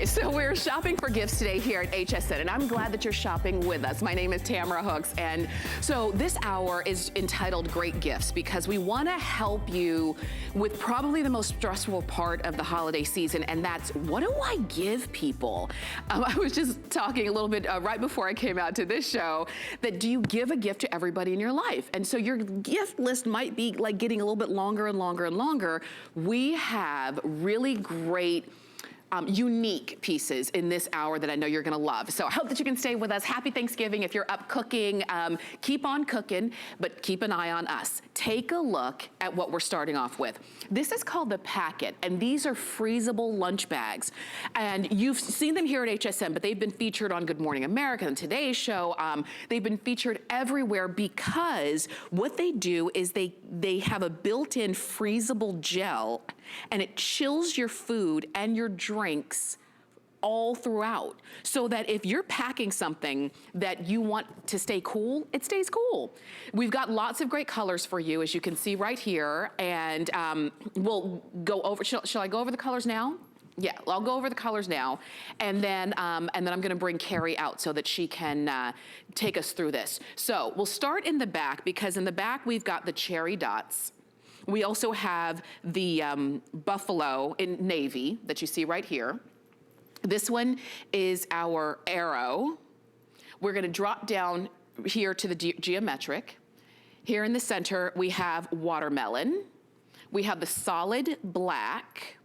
Okay, so we're shopping for gifts today here at HSN, and I'm glad that you're shopping with us. My name is Tamara Hooks, and so this hour is entitled Great Gifts because we want to help you with probably the most stressful part of the holiday season, and that's, what do I give people? I was just talking a little bit right before I came out to this show, that do you give a gift to everybody in your life? And so your gift list might be like getting a little bit longer and longer and longer. We have really great unique pieces in this hour that I know you're gonna love. So I hope that you can stay with us. Happy Thanksgiving. If you're up cooking, keep on cooking, but keep an eye on us. Take a look at what we're starting off with. This is called the PackIt, and these are freezable lunch bags. And you've seen them here at HSN, but they've been featured on Good Morning America and Today's Show. They've been featured everywhere because what they do is they have a built-in freezable gel, and it chills your food and your drinks all throughout, so that if you're packing something that you want to stay cool, it stays cool. We've got lots of great colors for you, as you can see right here, and we'll go over, shall I go over the colors now? Yeah, I'll go over the colors now, and then I'm gonna bring Carrie out so that she can take us through this. So we'll start in the back, because in the back we've got the cherry dots. We also have the buffalo in navy that you see right here. This one is our arrow. We're gonna drop down here to the geometric. Here in the center, we have watermelon. We have the solid black.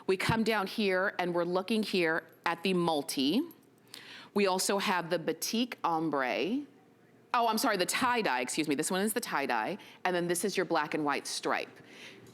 We come down here and we're looking here at the multi. We also have the batik ombre. Oh, I'm sorry, the tie-dye, excuse me. This one is the tie-dye, and then this is your black and white stripe.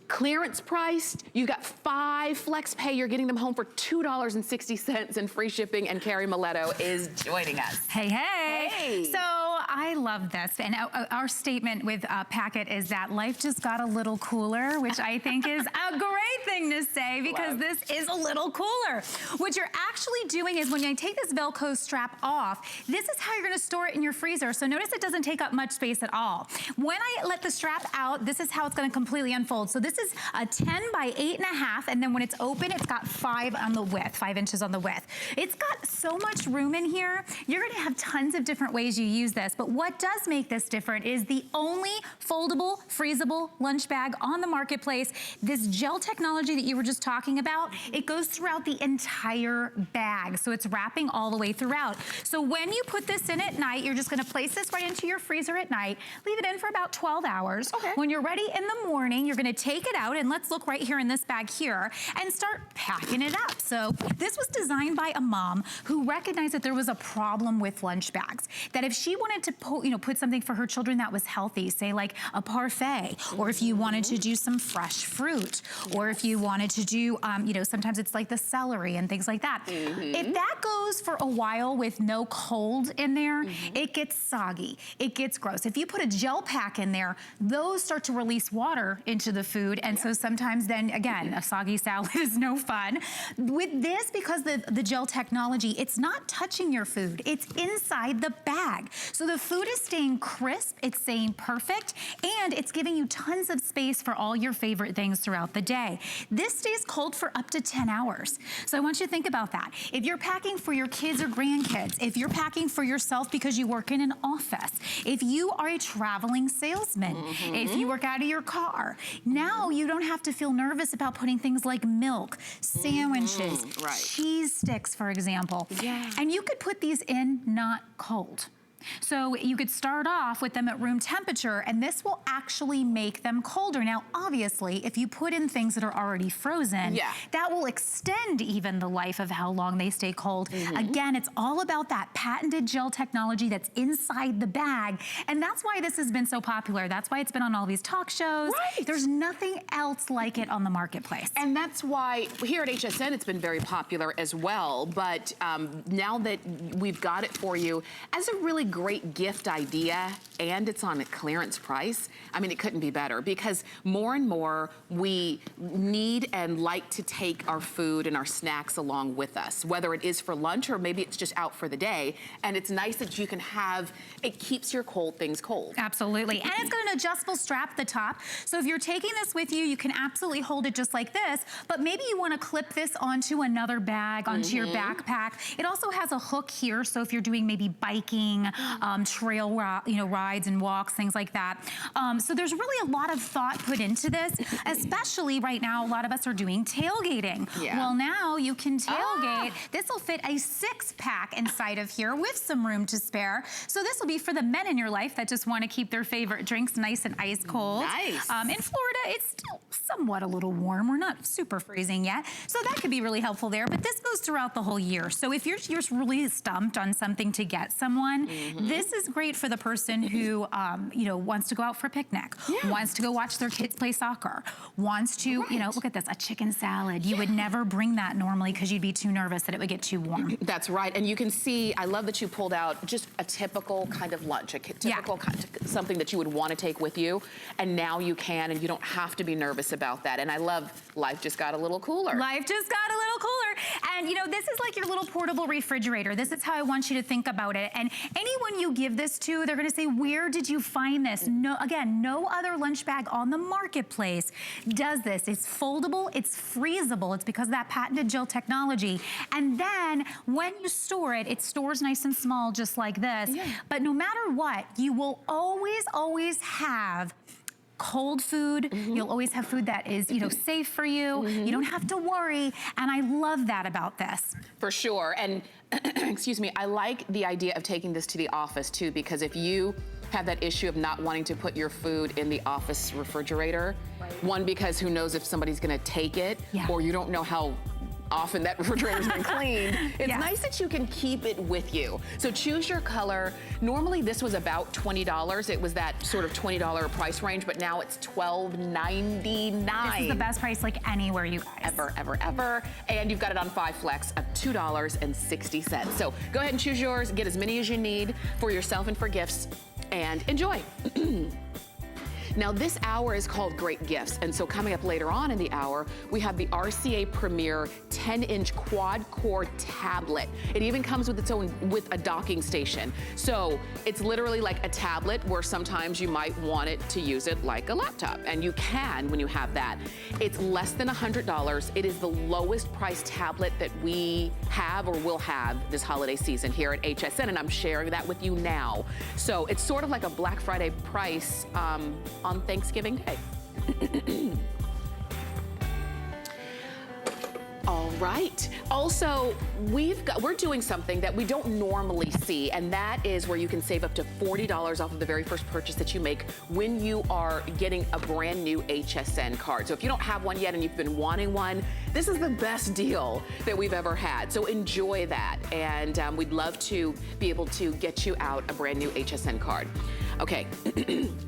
Clearance priced, you got 5 flex pay. You're getting them home for $2.60 and free shipping, and Carrie Miletto is joining us. Hey, hey. Hey. So I love this, and our statement with PackIt is that life just got a little cooler, which I think is a great thing to say, because this is a little cooler. What you're actually doing is, when you take this Velcro strap off, this is how you're gonna store it in your freezer. So notice it doesn't take up much space at all. When I let the strap out, this is how it's gonna completely unfold. So this is a 10 by 8.5, and then when it's open, it's got 5 on the width, 5 inches on the width. It's got so much room in here. You're gonna have tons of different ways you use this, but what does make this different is the only foldable, freezable lunch bag on the marketplace. This gel technology that you were just talking about, it goes throughout the entire bag, so it's wrapping all the way throughout. So when you put this in at night, you're just gonna place this right into your freezer at night, leave it in for about 12 hours. Okay. When you're ready in the morning, you're gonna take it out, and let's look right here in this bag here, and start packing it up. So this was designed by a mom who recognized that there was a problem with lunch bags, that if she wanted to put something for her children that was healthy, say like a parfait, or if you wanted to do some fresh fruit, or if you wanted to do, sometimes it's like the celery and things like that. If that goes for a while with no cold in there, it gets soggy, it gets gross. If you put a gel pack in there, those start to release water into the food, and so sometimes then, again, a soggy salad is no fun. With this, because the gel technology, it's not touching your food, it's inside the bag. So the food is staying crisp, it's staying perfect, and it's giving you tons of space for all your favorite things throughout the day. This stays cold for up to 10 hours. So I want you to think about that. If you're packing for your kids or grandkids, if you're packing for yourself because you work in an office, if you are a traveling salesman, if you work out of your car, now you don't have to feel nervous about putting things like milk, sandwiches, cheese sticks, for example. And you could put these in not cold. So you could start off with them at room temperature, and this will actually make them colder. Now, obviously, if you put in things that are already frozen, that will extend even the life of how long they stay cold. Again, it's all about that patented gel technology that's inside the bag, and that's why this has been so popular. That's why it's been on all these talk shows. There's nothing else like it on the marketplace. And that's why here at HSN it's been very popular as well, but now that we've got it for you as a really great gift idea and it's on a clearance price, I mean, it couldn't be better, because more and more we need and like to take our food and our snacks along with us, whether it is for lunch or maybe it's just out for the day. And it's nice that you can have, it keeps your cold things cold. Absolutely. And it's got an adjustable strap at the top. So if you're taking this with you, you can absolutely hold it just like this, but maybe you want to clip this onto another bag, onto your backpack. It also has a hook here, so if you're doing maybe biking, trail rides and walks, things like that. So there's really a lot of thought put into this, especially right now, a lot of us are doing tailgating. Yeah. Well, now you can tailgate. This will fit a 6-pack inside of here with some room to spare. So this will be for the men in your life that just want to keep their favorite drinks nice and ice cold. Nice. In Florida, it's still somewhat a little warm. We're not super freezing yet. So that could be really helpful there, but this goes throughout the whole year. So if you're really stumped on something to get someone, this is great for the person who, you know, wants to go out for a picnic, wants to go watch their kids play soccer, wants to, you know, look at this, a chicken salad. You would never bring that normally because you'd be too nervous that it would get too warm. That's right. And you can see, I love that you pulled out just a typical kind of lunch, a typical kind of something that you would want to take with you. And now you can, and you don't have to be nervous about that. And I love, life just got a little cooler. Life just got a little cooler. And you know, this is like your little portable refrigerator. This is how I want you to think about it. And anyone you give this to, they're gonna say, where did you find this? No, again, no other lunch bag on the marketplace does this. It's foldable, it's freezable. It's because of that patented gel technology. And then when you store it, it stores nice and small, just like this. But no matter what, you will always have cold food. You'll always have food that is, you know, safe for you. You don't have to worry. And I love that about this. For sure. And excuse me, I like the idea of taking this to the office too, because if you have that issue of not wanting to put your food in the office refrigerator, one, because who knows if somebody's gonna take it, or you don't know how often that refrigerator's been cleaned. It's nice that you can keep it with you. So choose your color. Normally this was about $20. It was that sort of $20 price range, but now it's $12.99. This is the best price like anywhere, you guys. Ever, ever, ever. And you've got it on 5 flex of $2.60. So go ahead and choose yours, get as many as you need for yourself and for gifts, and enjoy. Now this hour is called Great Gifts, and so coming up later on in the hour, we have the RCA Premier 10-inch quad-core tablet. It even comes with its own, with a docking station. So it's literally like a tablet where sometimes you might want it to use it like a laptop, and you can when you have that. It's less than $100. It is the lowest priced tablet that we have or will have this holiday season here at HSN, and I'm sharing that with you now. So it's sort of like a Black Friday price on Thanksgiving Day. All right. Also, we're doing something that we don't normally see, and that is where you can save up to $40 off of the very first purchase that you make when you are getting a brand new HSN card. So if you don't have one yet and you've been wanting one, this is the best deal that we've ever had. So enjoy that, and we'd love to be able to get you out a brand new HSN card. Okay,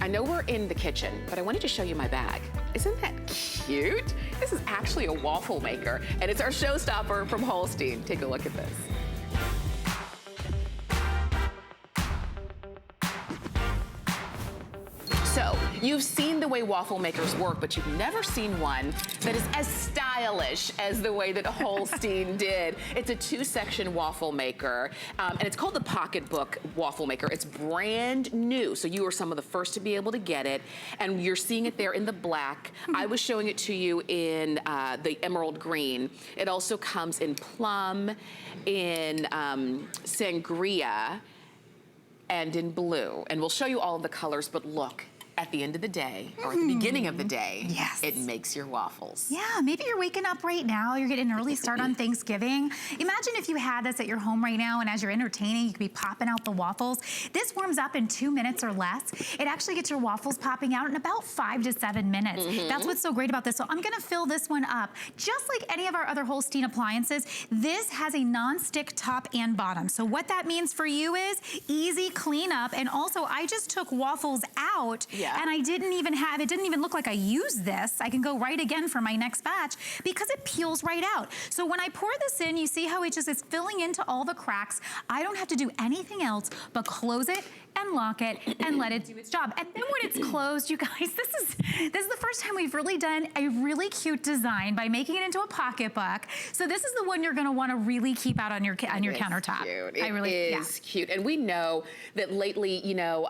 I know we're in the kitchen, but I wanted to show you my bag. Isn't that cute? This is actually a waffle maker, and it's our showstopper from Holstein. Take a look at this. So, you've seen the way waffle makers work, but you've never seen one that is as stylish as the way that Holstein did. It's a 2-section waffle maker, and it's called the Pocketbook Waffle Maker. It's brand new, so you were some of the first to be able to get it, and you're seeing it there in the black. I was showing it to you in the emerald green. It also comes in plum, in sangria, and in blue. And we'll show you all of the colors, but look. At the end of the day, or at the beginning of the day, it makes your waffles. Yeah, maybe you're waking up right now, you're getting an early start on Thanksgiving. Imagine if you had this at your home right now, and as you're entertaining, you could be popping out the waffles. This warms up in 2 minutes or less. It actually gets your waffles popping out in about 5 to 7 minutes. That's what's so great about this. So I'm gonna fill this one up. Just like any of our other Holstein appliances, this has a non-stick top and bottom. So what that means for you is easy cleanup, and also I just took waffles out Yeah. And it didn't even look like I used this. I can go right again for my next batch because it peels right out. So when I pour this in, you see how it just is filling into all the cracks. I don't have to do anything else but close it and lock it and let it do its job. And then when it's closed, you guys, this is the first time we've really done a really cute design by making it into a pocketbook. So this is the one you're gonna wanna really keep out on your countertop. Cute. It is cute. And we know that lately, you know,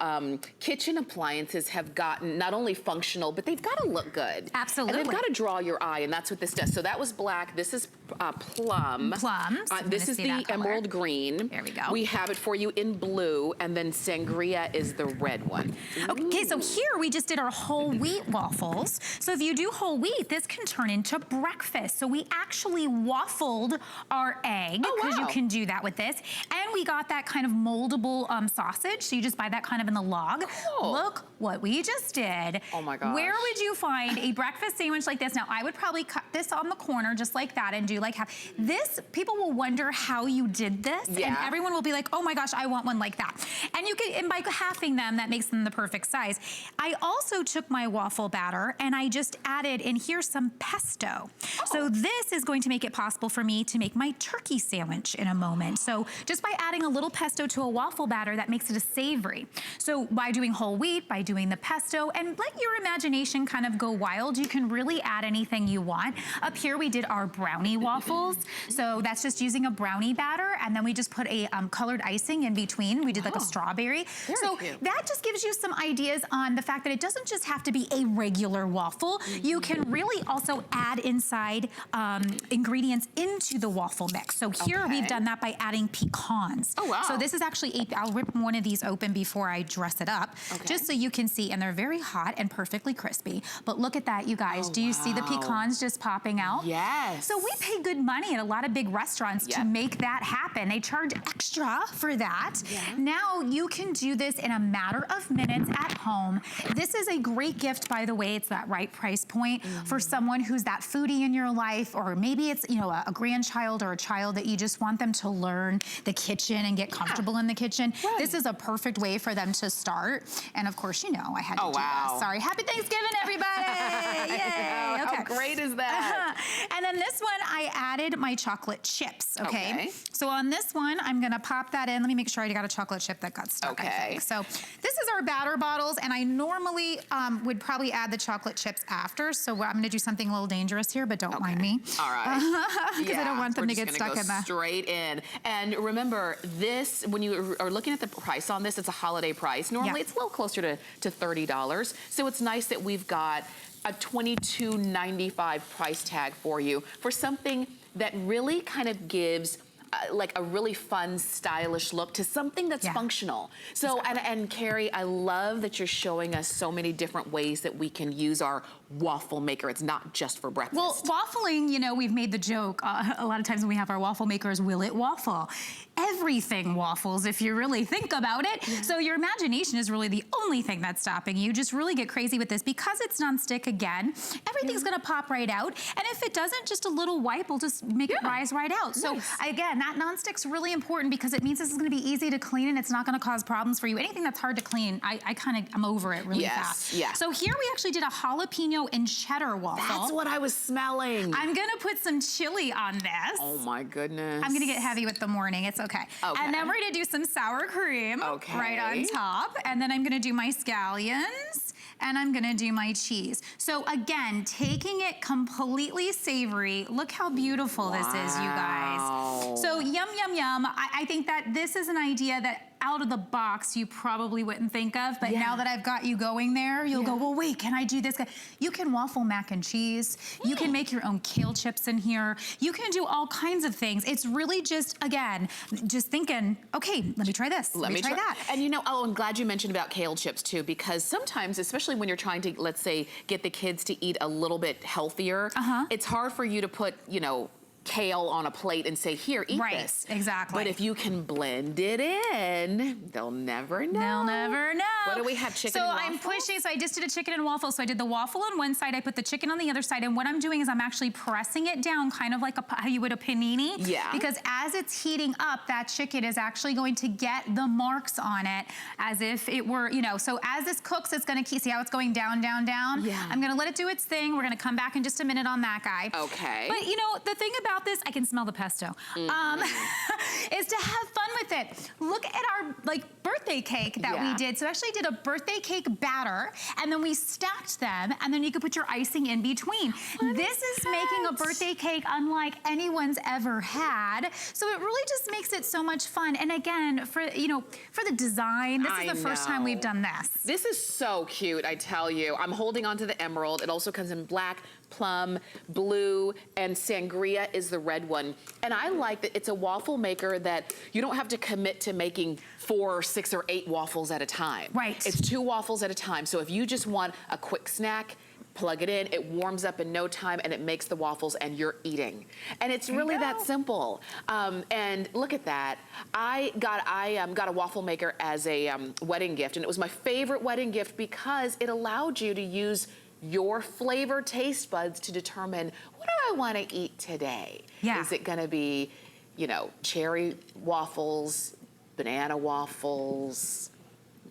kitchen appliances have gotten not only functional, but they've gotta look good. Absolutely. And they've gotta draw your eye, and that's what this does. So that was black, this is plum. Plums. This is the emerald green. There we go. We have it for you in blue, and then sangria is the red one. Okay, so here we just did our whole wheat waffles. So if you do whole wheat, this can turn into breakfast. So we actually waffled our egg, because you can do that with this. And we got that kind of moldable sausage. So you just buy that kind of in the log. Cool. Look what we just did. Oh my gosh. Where would you find a breakfast sandwich like this? Now, I would probably cut this on the corner just like that and do like half. This, people will wonder how you did this. Yeah. And everyone will be like, oh my gosh, I want one like that. And you can, and by halving them, that makes them the perfect size. I also took my waffle batter and I just added in here some pesto. So this is going to make it possible for me to make my turkey sandwich in a moment. So just by adding a little pesto to a waffle batter, that makes it a savory. So by doing whole wheat, by doing the pesto, and let your imagination kind of go wild, you can really add anything you want. Up here we did our brownie waffles. So that's just using a brownie batter, and then we just put a colored icing in between. We did like a strawberry. So that just gives you some ideas on the fact that it doesn't just have to be a regular waffle. You can really also add inside ingredients into the waffle mix. So here we've done that by adding pecans. Oh, wow. So this is actually, I'll rip one of these open before I dress it up, just so you can see, and they're very hot and perfectly crispy. But look at that, you guys. Do you see the pecans just popping out? Yes. So we pay good money at a lot of big restaurants to make that happen. They charge extra for that. Now you can do this in a matter of minutes at home. This is a great gift, by the way. It's that right price point for someone who's that foodie in your life, or maybe it's, you know, a grandchild or a child that you just want them to learn the kitchen and get comfortable in the kitchen. This is a perfect way for them to start. And of course, you know, I had to do this. Sorry. Happy Thanksgiving, everybody. Yay. Okay. How great is that? And then this one, I added my chocolate chips, okay? So on this one, I'm gonna pop that in. Let me make sure I got a chocolate chip that got stuck, I think. So this is our batter bottles, and I normally would probably add the chocolate chips after, so I'm gonna do something a little dangerous here, but don't mind me. All right. Because I don't want them to get stuck in that. Straight in. And remember, this, when you are looking at the price on this, it's a holiday price. Normally it's a little closer to $30. So it's nice that we've got a $22.95 price tag for you for something that really kind of gives like a really fun, stylish look to something that's functional. So, and Carrie, I love that you're showing us so many different ways that we can use our waffle maker. It's not just for breakfast. Well, waffling, you know, we've made the joke a lot of times when we have our waffle makers, will it waffle? Everything waffles if you really think about it. So your imagination is really the only thing that's stopping you. Just really get crazy with this. Because it's nonstick again, everything's gonna pop right out. And if it doesn't, just a little wipe will just make it rise right out. So again, that nonstick's really important because it means this is gonna be easy to clean and it's not gonna cause problems for you. Anything that's hard to clean, I'm over it really fast. So here we actually did a jalapeno and cheddar waffle. That's what I was smelling. I'm gonna put some chili on this. Oh my goodness. I'm gonna get heavy with the morning, it's okay. And then we're gonna do some sour cream right on top. And then I'm gonna do my scallions and I'm gonna do my cheese. So again, taking it completely savory. Look how beautiful this is, you guys. So yum, yum, yum. I think that this is an idea that out of the box you probably wouldn't think of, but now that I've got you going there, you'll go, well, wait, can I do this? You can waffle mac and cheese. You can make your own kale chips in here. You can do all kinds of things. It's really just, again, just thinking, okay, let me try this. Let me try that. And you know, I'm glad you mentioned about kale chips too, because sometimes, especially when you're trying to, let's say, get the kids to eat a little bit healthier, it's hard for you to put, you know, kale on a plate and say, here, eat this. Exactly. But if you can blend it in, they'll never know. They'll never know. What do we actually have chicken and waffles? So I'm pushing, so I just did a chicken and waffle. So I did the waffle on one side, I put the chicken on the other side, and what I'm doing is I'm actually pressing it down kind of like how you would a panini. Yeah. Because as it's heating up, that chicken is actually going to get the marks on it as if it were, you know, so as this cooks, it's gonna keep, see how it's going down, down, down? Yeah. I'm gonna let it do its thing. We're gonna come back in just a minute on that guy. Okay. But you know, the thing about this, I can smell the pesto, is to have fun with it. Look at our like birthday cake that we did. So I actually did a birthday cake batter, and then we stacked them, and then you could put your icing in between. This is making a birthday cake unlike anyone's ever had. So it really just makes it so much fun. And again, for you know, for the design, this is the first time we've done this. This is so cute, I tell you. I'm holding on to the emerald. It also comes in black, plum, blue, and sangria is the red one. And I like that it's a waffle maker that you don't have to commit to making 4 or 6 or 8 waffles at a time. Right. It's 2 waffles at a time. So if you just want a quick snack, plug it in, it warms up in no time, and it makes the waffles, and you're eating. And it's really that simple. And look at that. I got a waffle maker as a wedding gift, and it was my favorite wedding gift because it allowed you to use your flavor taste buds to determine, what do I want to eat today? Yeah. Is it going to be, you know, cherry waffles, banana waffles,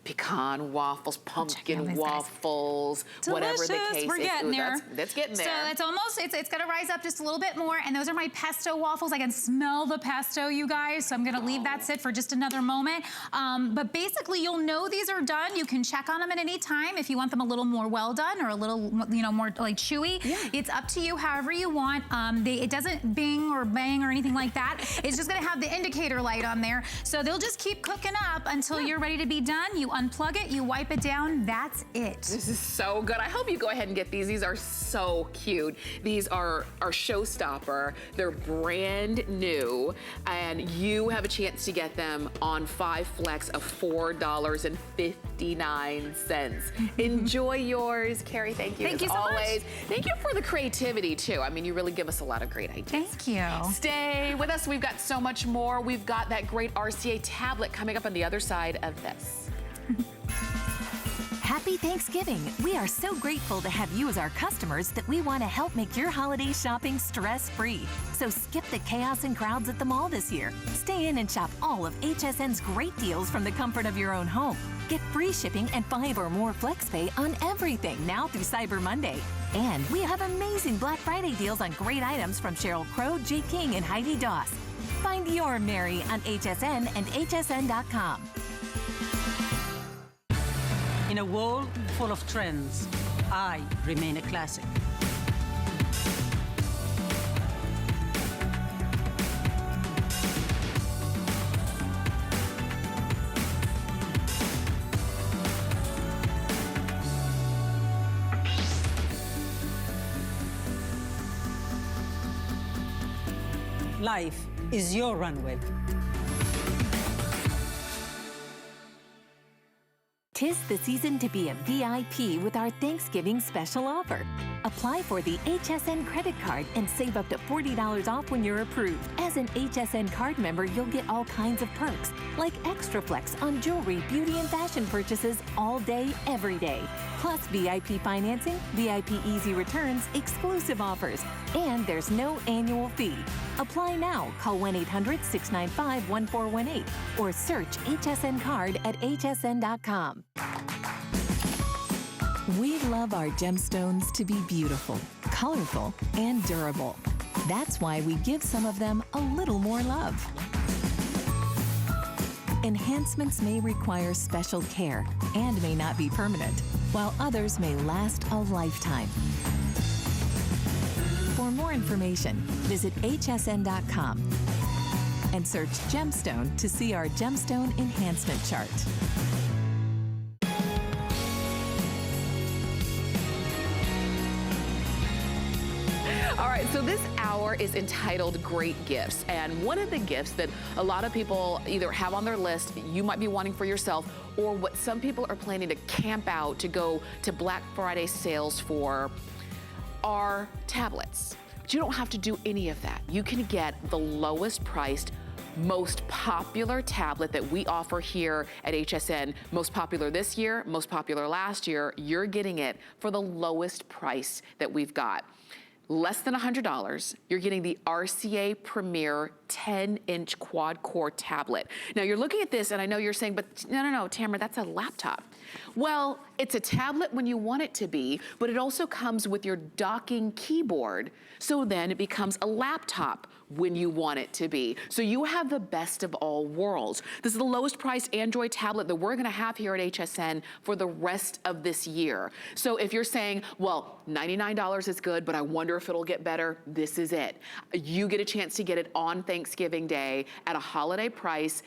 pecan waffles, pumpkin waffles, whatever the case is. We're getting there. That's getting there. So it's almost, it's gonna rise up just a little bit more, and those are my pesto waffles. I can smell the pesto, you guys, so I'm gonna leave that sit for just another moment. But basically, you'll know these are done. You can check on them at any time if you want them a little more well done or a little, you know, more like chewy. Yeah. It's up to you, however you want. It doesn't bing or bang or anything like that. It's just gonna have the indicator light on there. So they'll just keep cooking up until you're ready to be done. You unplug it, you wipe it down, that's it. This is so good. I hope you go ahead and get these. These are so cute. These are our showstopper. They're brand new, and you have a chance to get them on 5 flex of $4.59. Enjoy yours. Carrie, thank you. Thank you so always. much. Thank you for the creativity, too. I mean, you really give us a lot of great ideas. Thank you. Stay with us. We've got so much more. We've got that great RCA tablet coming up on the other side of this. Happy Thanksgiving. We are so grateful to have you as our customers that we want to help make your holiday shopping stress-free. So skip the chaos and crowds at the mall this year. Stay in and shop all of HSN's great deals from the comfort of your own home. Get free shipping and 5 or more FlexPay on everything now through Cyber Monday. And we have amazing Black Friday deals on great items from Sheryl Crow, J. King, and Heidi Doss. Find your Mary on HSN and hsn.com. In a world full of trends, I remain a classic. Life is your runway. 'Tis the season to be a VIP with our Thanksgiving special offer. Apply for the HSN credit card and save up to $40 off when you're approved. As an HSN card member, you'll get all kinds of perks, like extra flex on jewelry, beauty, and fashion purchases all day, every day. Plus VIP financing, VIP easy returns, exclusive offers, and there's no annual fee. Apply now. Call 1-800-695-1418 or search HSN card at hsn.com. We love our gemstones to be beautiful, colorful, and durable. That's why we give some of them a little more love. Enhancements may require special care and may not be permanent, while others may last a lifetime. For more information, visit hsn.com and search gemstone to see our gemstone enhancement chart. All right, so this hour is entitled Great Gifts. And one of the gifts that a lot of people either have on their list, you might be wanting for yourself, or what some people are planning to camp out to go to Black Friday sales for, are tablets. But you don't have to do any of that. You can get the lowest priced most popular tablet that we offer here at HSN. Most popular this year, most popular last year. You're getting it for the lowest price that we've got. Less than $100, you're getting the RCA Premier 10-inch quad-core tablet. Now you're looking at this and I know you're saying, but no, Tamara, that's a laptop. Well, it's a tablet when you want it to be, but it also comes with your docking keyboard, so then it becomes a laptop when you want it to be. So you have the best of all worlds. This is the lowest priced Android tablet that we're gonna have here at HSN for the rest of this year. So if you're saying, well, $99 is good, but I wonder if it'll get better, this is it. You get a chance to get it on Thanksgiving Day at a holiday price,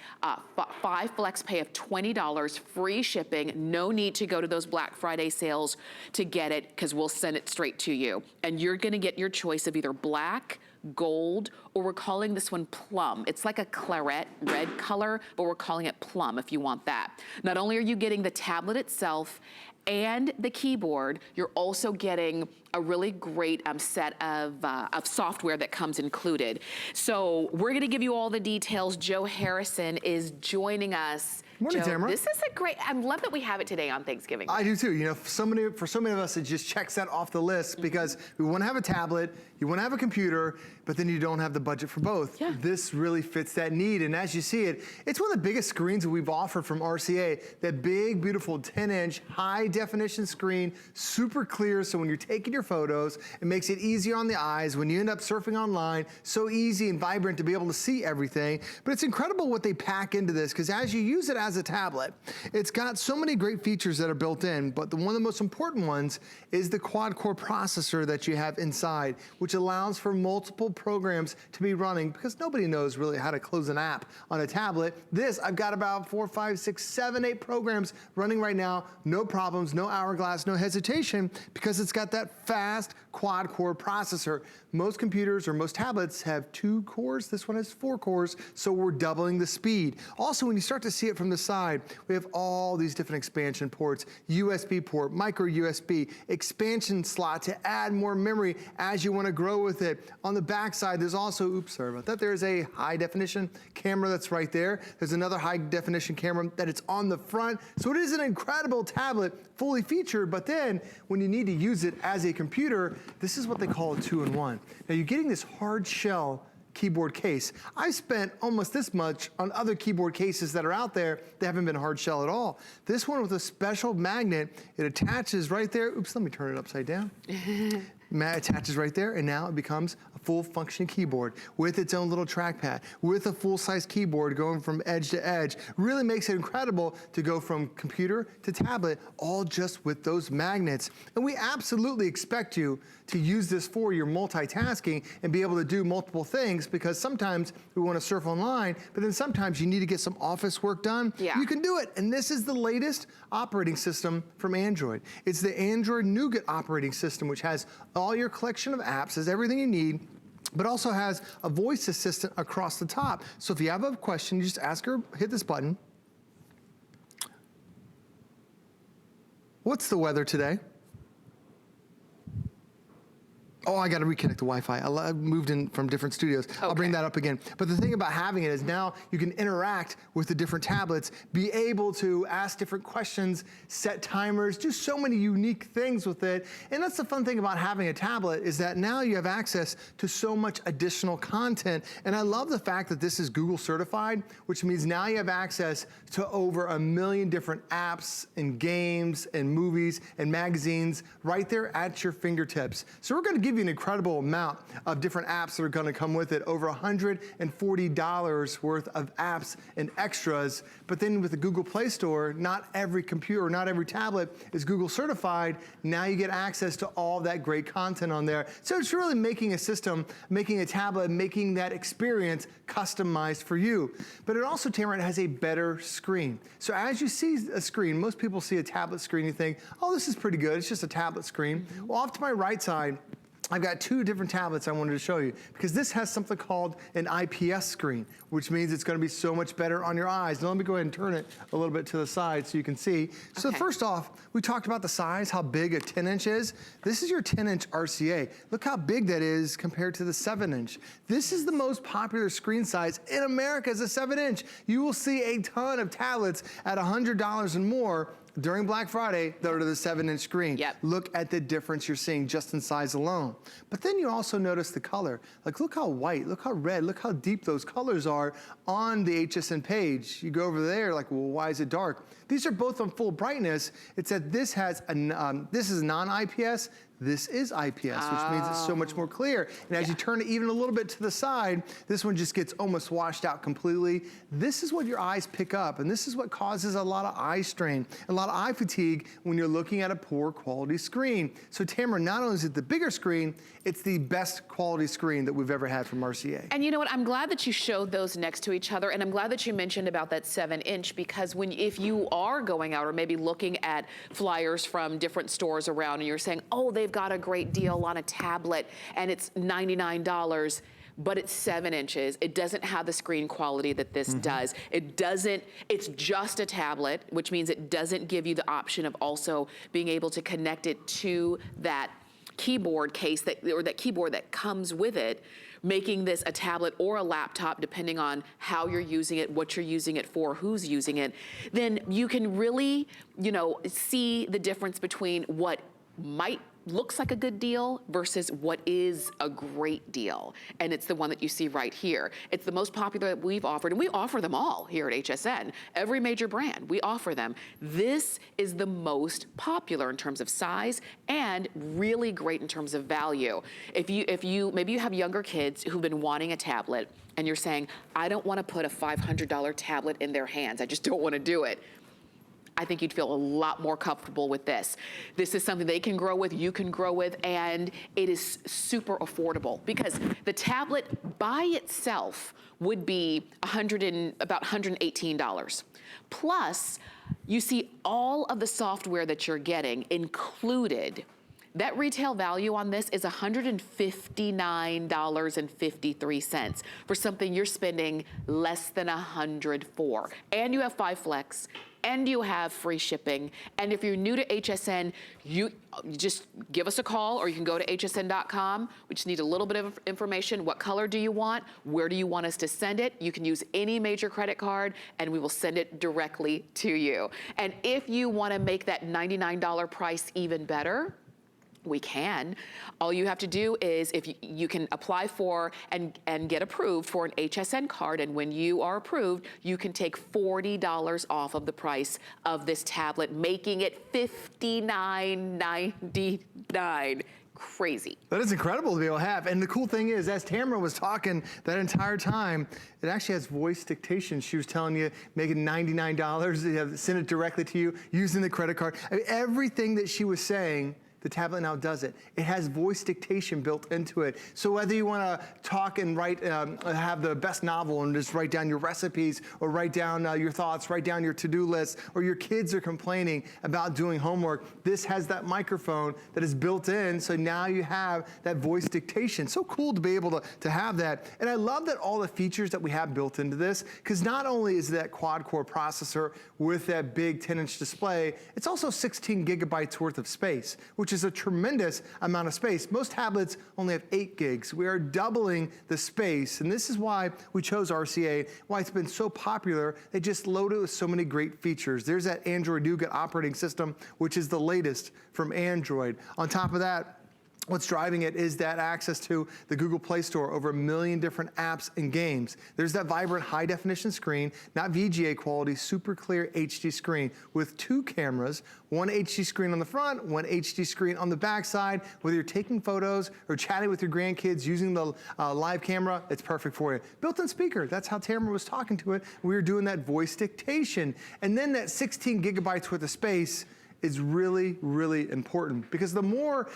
5 flex pay of $20, free shipping, no need to go to those Black Friday sales to get it, because we'll send it straight to you. And you're gonna get your choice of either black, gold, or we're calling this one plum. It's like a claret red color, but we're calling it plum if you want that. Not only are you getting the tablet itself and the keyboard, you're also getting a really great set of software that comes included. So we're gonna give you all the details. Joe Harrison is joining us. Morning, Joe, Tamara. this is a great, I love that we have it today on Thanksgiving. I do too. You know, for so many of us, it just checks that off the list because we want to have a tablet, you want to have a computer, but then you don't have the budget for both. Yeah. This really fits that need. And as you see it, it's one of the biggest screens that we've offered from RCA. That big, beautiful 10-inch high definition screen, super clear. So when you're taking your photos, it makes it easier on the eyes. When you end up surfing online, so easy and vibrant to be able to see everything. But it's incredible what they pack into this, because as you use it as a tablet, it's got so many great features that are built in, but one of the most important ones is the quad-core processor that you have inside, which allows for multiple programs to be running, because nobody knows really how to close an app on a tablet. This, I've got about 4, 5, 6, 7, 8 programs running right now, no problems, no hourglass, no hesitation, because it's got that fast quad-core processor. Most computers or most tablets have 2 cores. This one has 4 cores, so we're doubling the speed. Also, when you start to see it from the side, we have all these different expansion ports, USB port, micro USB, expansion slot to add more memory as you want to grow with it. On the back side, there's also, oops, sorry about that, there's a high definition camera that's right there. There's another high definition camera that it's on the front. So it is an incredible tablet, fully featured, but then when you need to use it as a computer, this is what they call a 2-in-1. Now you're getting this hard shell keyboard case. I've spent almost this much on other keyboard cases that are out there that haven't been hard shell at all. This one with a special magnet, it attaches right there. Oops, let me turn it upside down. Attaches right there, and now it becomes a full function keyboard with its own little trackpad, with a full-size keyboard going from edge to edge. Really makes it incredible to go from computer to tablet, all just with those magnets. And we absolutely expect you to use this for your multitasking and be able to do multiple things, because sometimes we want to surf online, but then sometimes you need to get some office work done. Yeah. You can do it. And this is the latest operating system from Android. It's the Android Nougat operating system, which has all your collection of apps, has everything you need, but also has a voice assistant across the top. So if you have a question, you just ask her, hit this button. What's the weather today? Oh, I got to reconnect the Wi-Fi. I moved in from different studios. Okay. I'll bring that up again. But the thing about having it is now you can interact with the different tablets, be able to ask different questions, set timers, do so many unique things with it. And that's the fun thing about having a tablet, is that now you have access to so much additional content. And I love the fact that this is Google certified, which means now you have access to over 1 million different apps and games and movies and magazines right there at your fingertips. So we're going to give you an incredible amount of different apps that are going to come with it, over $140 worth of apps and extras. But then with the Google Play Store, not every computer, not every tablet is Google certified. Now you get access to all that great content on there. So it's really making a system, making a tablet, making that experience customized for you. But it also, Tamara, has a better screen. So as you see a screen, most people see a tablet screen, you think, oh, this is pretty good, it's just a tablet screen. Well, off to my right side, I've got two different tablets I wanted to show you because this has something called an IPS screen, which means it's gonna be so much better on your eyes. Now let me go ahead and turn it a little bit to the side so you can see. So first off, we talked about the size, how big a 10-inch is. This is your 10-inch RCA. Look how big that is compared to the 7-inch. This is the most popular screen size in America, is a 7-inch. You will see a ton of tablets at $100 and more during Black Friday that are the 7-inch screen. Yep. Look at the difference you're seeing just in size alone. But then you also notice the color. Like, look how white, look how red, look how deep those colors are on the HSN page. You go over there, like, well, why is it dark? These are both on full brightness. It's that this has this is non-IPS. This is IPS, which means it's so much more clear. And as you turn it even a little bit to the side, this one just gets almost washed out completely. This is what your eyes pick up, and this is what causes a lot of eye strain, a lot of eye fatigue when you're looking at a poor quality screen. So Tamara, not only is it the bigger screen, it's the best quality screen that we've ever had from RCA. And you know what, I'm glad that you showed those next to each other, and I'm glad that you mentioned about that 7-inch, because if you are going out or maybe looking at flyers from different stores around and you're saying, oh, they've got a great deal on a tablet and it's $99, but it's 7 inches. It doesn't have the screen quality that this does. It's just a tablet, which means it doesn't give you the option of also being able to connect it to that keyboard case or that keyboard that comes with it, making this a tablet or a laptop, depending on how you're using it, what you're using it for, who's using it. Then you can really, see the difference between what looks like a good deal versus what is a great deal. And it's the one that you see right here. It's the most popular that we've offered, and we offer them all here at HSN. Every major brand, we offer them. This is the most popular in terms of size and really great in terms of value. If you maybe you have younger kids who've been wanting a tablet and you're saying, I don't want to put a $500 tablet in their hands. I just don't want to do it. I think you'd feel a lot more comfortable with this. This is something they can grow with, you can grow with, and it is super affordable because the tablet by itself would be about $118. Plus, you see all of the software that you're getting included. That retail value on this is $159.53 for something you're spending less than $100 for. And you have 5 Flex, and you have free shipping. And if you're new to HSN, you just give us a call, or you can go to hsn.com. We just need a little bit of information. What color do you want? Where do you want us to send it? You can use any major credit card, and we will send it directly to you. And if you want to make that $99 price even better, we can. All you have to do is, if you can apply for and get approved for an HSN card, and when you are approved, you can take $40 off of the price of this tablet, making it $59.99. Crazy. That is incredible to be able to have. And the cool thing is, as Tamara was talking that entire time, it actually has voice dictation. She was telling you, make it $99, send it directly to you using the credit card. I mean, everything that she was saying, the tablet now does it. It has voice dictation built into it. So whether you want to talk and write, have the best novel and just write down your recipes, or write down your thoughts, write down your to-do list, or your kids are complaining about doing homework, this has that microphone that is built in, so now you have that voice dictation. So cool to be able to have that. And I love that all the features that we have built into this, because not only is that quad-core processor with that big 10-inch display, it's also 16 gigabytes worth of space, which is a tremendous amount of space. Most tablets only have 8 gigs. We are doubling the space, and this is why we chose RCA, why it's been so popular. They just load it with so many great features. There's that Android Nougat operating system, which is the latest from Android. On top of that, what's driving it is that access to the Google Play Store, over 1 million different apps and games. There's that vibrant high definition screen, not VGA quality, super clear HD screen with 2 cameras, 1 HD screen on the front, 1 HD screen on the back side. Whether you're taking photos or chatting with your grandkids using the live camera, it's perfect for you. Built-in speaker, that's how Tamara was talking to it. We were doing that voice dictation. And then that 16 gigabytes worth of space is really, really important, because the more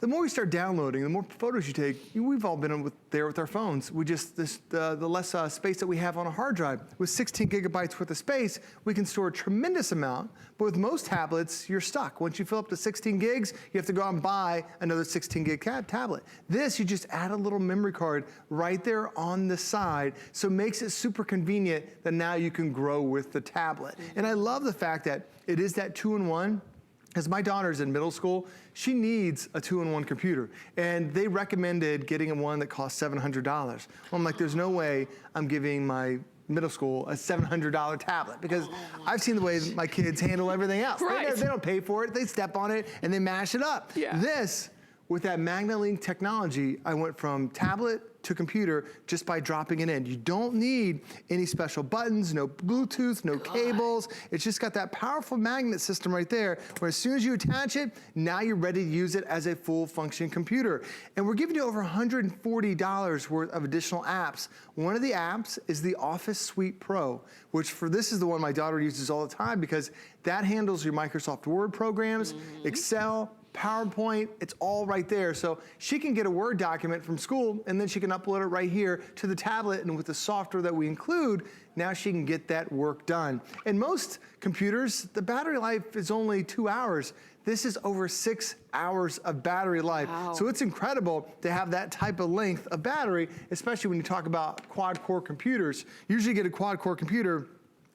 the more we start downloading, the more photos you take, we've all been there with our phones. The less space that we have on a hard drive. With 16 gigabytes worth of space, we can store a tremendous amount, but with most tablets, you're stuck. Once you fill up to 16 gigs, you have to go out and buy another 16 gig tablet. This, you just add a little memory card right there on the side, so it makes it super convenient that now you can grow with the tablet. And I love the fact that it is that 2-in-1. Because my daughter's in middle school, she needs a 2-in-1 computer. And they recommended getting one that costs $700. Well, I'm like, there's no way I'm giving my middle school a $700 tablet, because I've seen the way my kids handle everything else. Right. They don't pay for it, they step on it and they mash it up. Yeah. This, with that MagnaLink technology, I went from tablet to computer just by dropping it in. You don't need any special buttons, no Bluetooth, no cables. It's just got that powerful magnet system right there, where as soon as you attach it, now you're ready to use it as a full function computer. And we're giving you over $140 worth of additional apps. One of the apps is the Office Suite Pro, which this is the one my daughter uses all the time, because that handles your Microsoft Word programs, Excel, PowerPoint, it's all right there. So she can get a Word document from school and then she can upload it right here to the tablet, and with the software that we include, now she can get that work done. And most computers, the battery life is only 2 hours. This is over 6 hours of battery life. Wow. So it's incredible to have that type of length of battery, especially when you talk about quad-core computers. Usually you get a quad-core computer,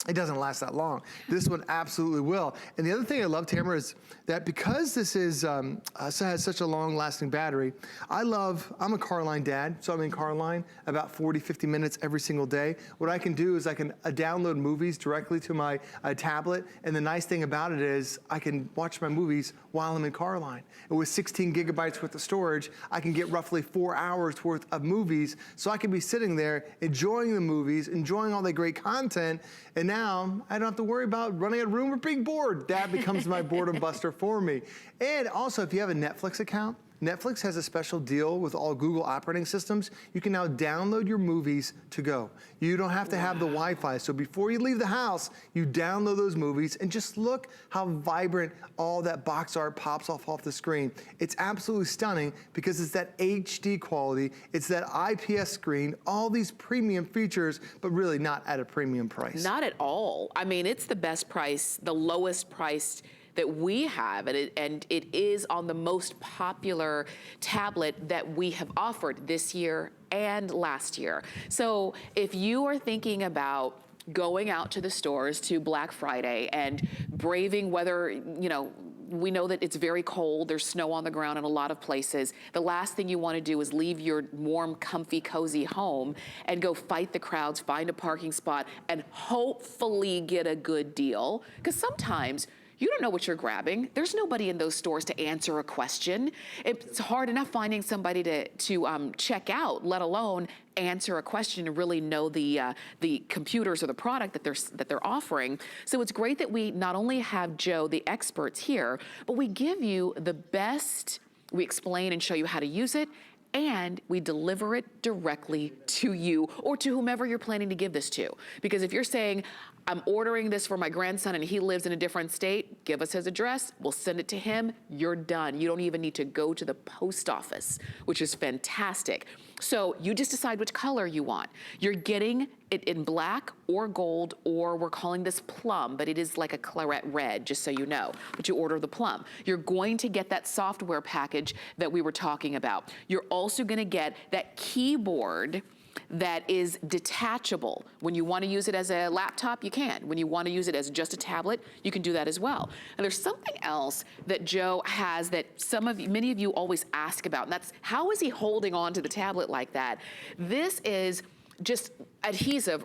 it doesn't last that long. This one absolutely will. And the other thing I love, Tamara, is that because this is has such a long-lasting battery, I'm a car line dad, so I'm in car line about 40, 50 minutes every single day. What I can do is I can download movies directly to my tablet, and the nice thing about it is I can watch my movies while I'm in car line. And with 16 gigabytes worth of storage, I can get roughly 4 hours worth of movies, so I can be sitting there enjoying the movies, enjoying all the great content, and now I don't have to worry about running out of room or being bored. That becomes my boredom buster for me. And also, if you have a Netflix account, Netflix has a special deal with all Google operating systems. You can now download your movies to go. You don't have to have the Wi-Fi. So before you leave the house, you download those movies and just look how vibrant all that box art pops off the screen. It's absolutely stunning because it's that HD quality, it's that IPS screen, all these premium features, but really not at a premium price. Not at all. I mean, it's the best price, the lowest priced that we have, and it is on the most popular tablet that we have offered this year and last year. So if you are thinking about going out to the stores to Black Friday and braving weather, we know that it's very cold, there's snow on the ground in a lot of places. The last thing you want to do is leave your warm, comfy, cozy home and go fight the crowds, find a parking spot, and hopefully get a good deal. Because sometimes you don't know what you're grabbing. There's nobody in those stores to answer a question. It's hard enough finding somebody to check out, let alone answer a question and really know the computers or the product that they're offering. So it's great that we not only have Joe, the experts here, but we give you the best. We explain and show you how to use it, and we deliver it directly to you or to whomever you're planning to give this to. Because if you're saying, I'm ordering this for my grandson and he lives in a different state, give us his address, we'll send it to him, you're done. You don't even need to go to the post office, which is fantastic. So you just decide which color you want. You're getting it in black or gold, or we're calling this plum, but it is like a claret red, just so you know, but you order the plum. You're going to get that software package that we were talking about. You're also gonna get that keyboard that is detachable. When you want to use it as a laptop, you can. When you want to use it as just a tablet, you can do that as well. And there's something else that Joe has that many of you always ask about, and that's how is he holding on to the tablet like that? This is just adhesive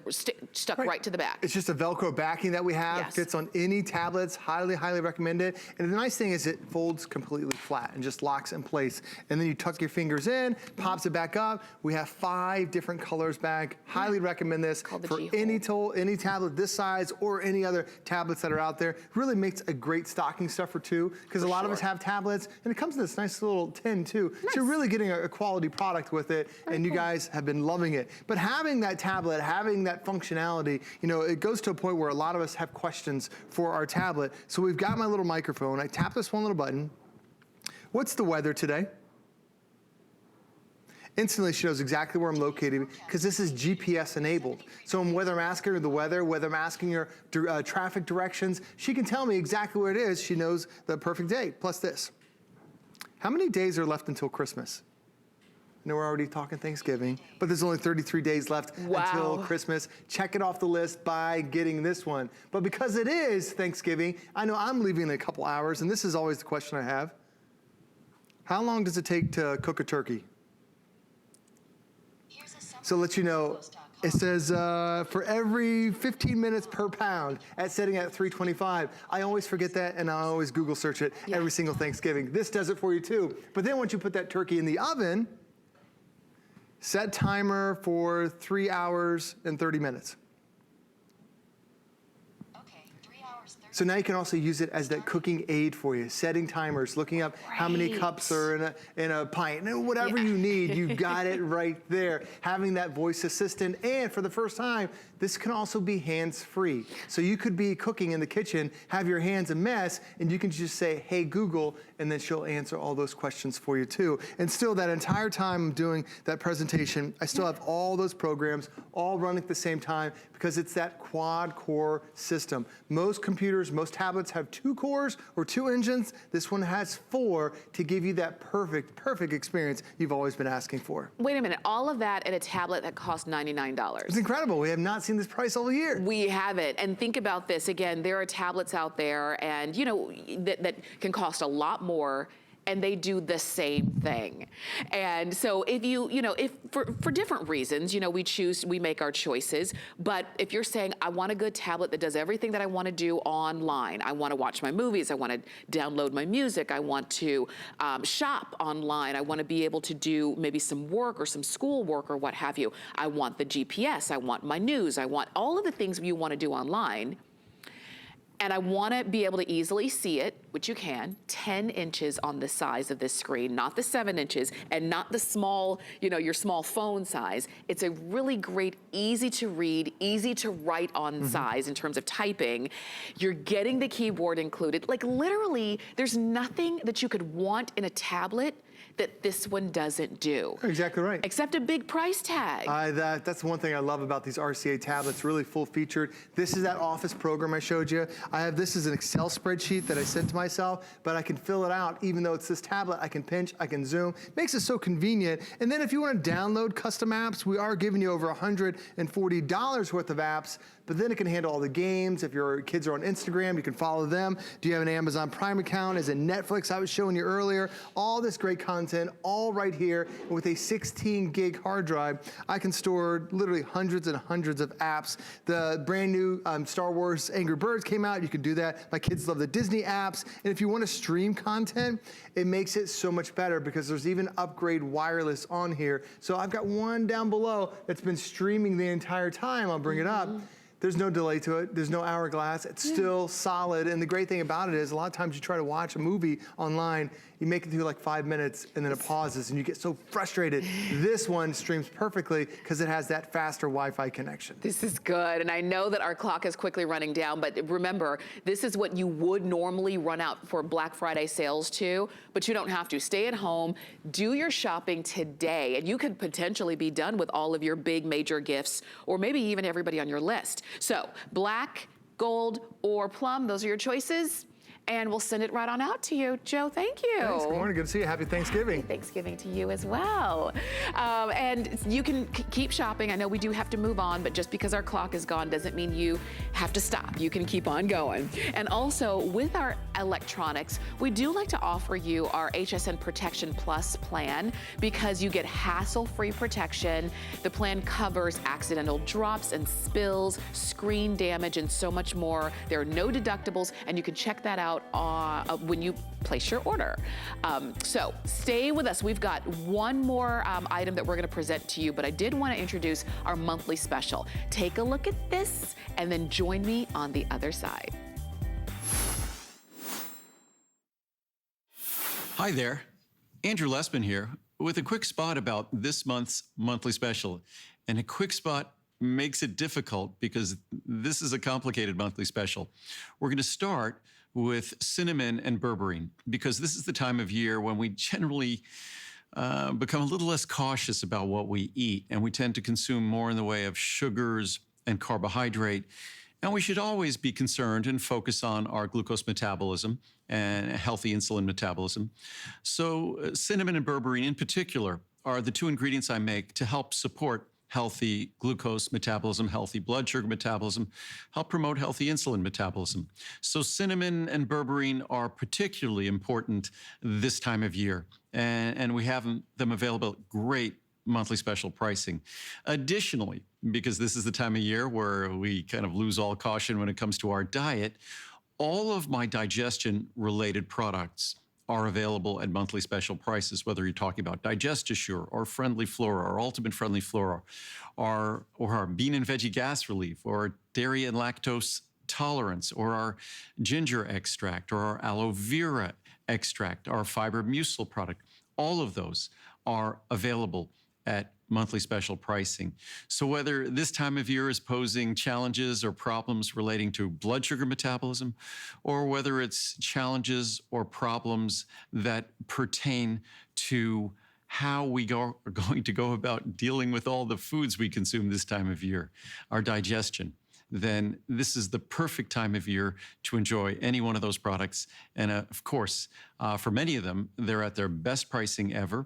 stuck right to the back. It's just a Velcro backing that we have. Yes. Fits on any tablets, highly, highly recommended. And the nice thing is it folds completely flat and just locks in place. And then you tuck your fingers in, pops it back up. We have 5 different colors back. Highly recommend this for any tablet this size or any other tablets that are out there. Really makes a great stocking stuffer too, because a lot of us have tablets and it comes in this nice little tin too. Nice. So you're really getting a quality product with it, and you guys have been loving it. But having that tablet, having that functionality, it goes to a point where a lot of us have questions for our tablet. So we've got my little microphone. I tap this one little button. What's the weather today? Instantly, she knows exactly where I'm located because this is GPS enabled. So whether I'm asking her the weather, whether I'm asking her traffic directions, she can tell me exactly where it is. She knows the perfect day. Plus this. How many days are left until Christmas? I know we're already talking Thanksgiving, but there's only 33 days left until Christmas. Check it off the list by getting this one. But because it is Thanksgiving, I know I'm leaving in a couple hours, and this is always the question I have. How long does it take to cook a turkey? So let you know, it says for every 15 minutes per pound setting at 325. I always forget that, and I always Google search it every single Thanksgiving. This does it for you too. But then once you put that turkey in the oven, set timer for 3 hours and 30 minutes. So now you can also use it as that cooking aid for you, setting timers, looking up how many cups are in a pint, and whatever you need, you've got it right there. Having that voice assistant, and for the first time, this can also be hands-free. So you could be cooking in the kitchen, have your hands a mess, and you can just say, hey, Google, and then she'll answer all those questions for you too. And still, that entire time I'm doing that presentation, I still have all those programs all running at the same time because it's that quad-core system. Most computers, most tablets have 2 cores or 2 engines. This one has 4 to give you that perfect experience you've always been asking for. Wait a minute, all of that in a tablet that costs $99. It's incredible. We have not seen this price all year. We haven't. And think about this again, there are tablets out there and that can cost a lot more, and they do the same thing. And so if if for different reasons, we make our choices, but if you're saying, I want a good tablet that does everything that I want to do online, I want to watch my movies, I want to download my music, I want to shop online, I want to be able to do maybe some work or some school work or what have you, I want the GPS, I want my news, I want all of the things you want to do online, and I want to be able to easily see it, which you can, 10 inches on the size of this screen, not the 7 inches, and not the small, your small phone size. It's a really great, easy to read, easy to write on size in terms of typing. You're getting the keyboard included. Like literally, there's nothing that you could want in a tablet that this one doesn't do. Exactly right. Except a big price tag. That's one thing I love about these RCA tablets, really full featured. This is that office program I showed you. I have this as an Excel spreadsheet that I sent to myself, but I can fill it out even though it's this tablet. I can pinch, I can zoom. Makes it so convenient. And then if you want to download custom apps, we are giving you over $140 worth of apps, but then it can handle all the games. If your kids are on Instagram, you can follow them. Do you have an Amazon Prime account? Is it Netflix I was showing you earlier? All this great content, all right here. And with a 16 gig hard drive, I can store literally hundreds and hundreds of apps. The brand new Star Wars Angry Birds came out. You can do that. My kids love the Disney apps. And if you want to stream content, it makes it so much better because there's even upgrade wireless on here. So I've got one down below that's been streaming the entire time. I'll bring it up. There's no delay to it. There's no hourglass. It's still solid. And the great thing about it is a lot of times you try to watch a movie online, you make it through like 5 minutes and then it pauses and you get so frustrated. This one streams perfectly because it has that faster Wi-Fi connection. This is good. And I know that our clock is quickly running down, but remember, this is what you would normally run out for Black Friday sales to, but you don't have to. Stay at home, do your shopping today, and you could potentially be done with all of your big major gifts, or maybe even everybody on your list. So black, gold, or plum, those are your choices. And we'll send it right on out to you. Joe, thank you. Thanks. Good morning. Good to see you. Happy Thanksgiving. Happy Thanksgiving to you as well. And you can keep shopping. I know we do have to move on, but just because our clock is gone doesn't mean you have to stop. You can keep on going. And also, with our electronics, we do like to offer you our HSN Protection Plus plan because you get hassle-free protection. The plan covers accidental drops and spills, screen damage, and so much more. There are no deductibles, and you can check that out when you place your order. So stay with us. We've got one more item that we're going to present to you, but I did want to introduce our monthly special. Take a look at this and then join me on the other side. Hi there, Andrew Lessman here with a quick spot about this month's monthly special. And a quick spot makes it difficult because this is a complicated monthly special. We're going to start with cinnamon and berberine because this is the time of year when we generally become a little less cautious about what we eat, and we tend to consume more in the way of sugars and carbohydrate. And we should always be concerned and focus on our glucose metabolism and healthy insulin metabolism. So cinnamon and berberine in particular are the two ingredients I make to help support healthy glucose metabolism, healthy blood sugar metabolism, help promote healthy insulin metabolism. So cinnamon and berberine are particularly important this time of year, and we have them available at great monthly special pricing. Additionally, because this is the time of year where we kind of lose all caution when it comes to our diet, all of my digestion-related products are available at monthly special prices, whether you're talking about DigestiSure or Friendly Flora or Ultimate Friendly Flora or our bean and veggie gas relief or dairy and lactose tolerance or our ginger extract or our aloe vera extract, our fiber mucil product. All of those are available at monthly special pricing. So whether this time of year is posing challenges or problems relating to blood sugar metabolism, or whether it's challenges or problems that pertain to how we are going to go about dealing with all the foods we consume this time of year, our digestion, then this is the perfect time of year to enjoy any one of those products. And of course, for many of them, they're at their best pricing ever.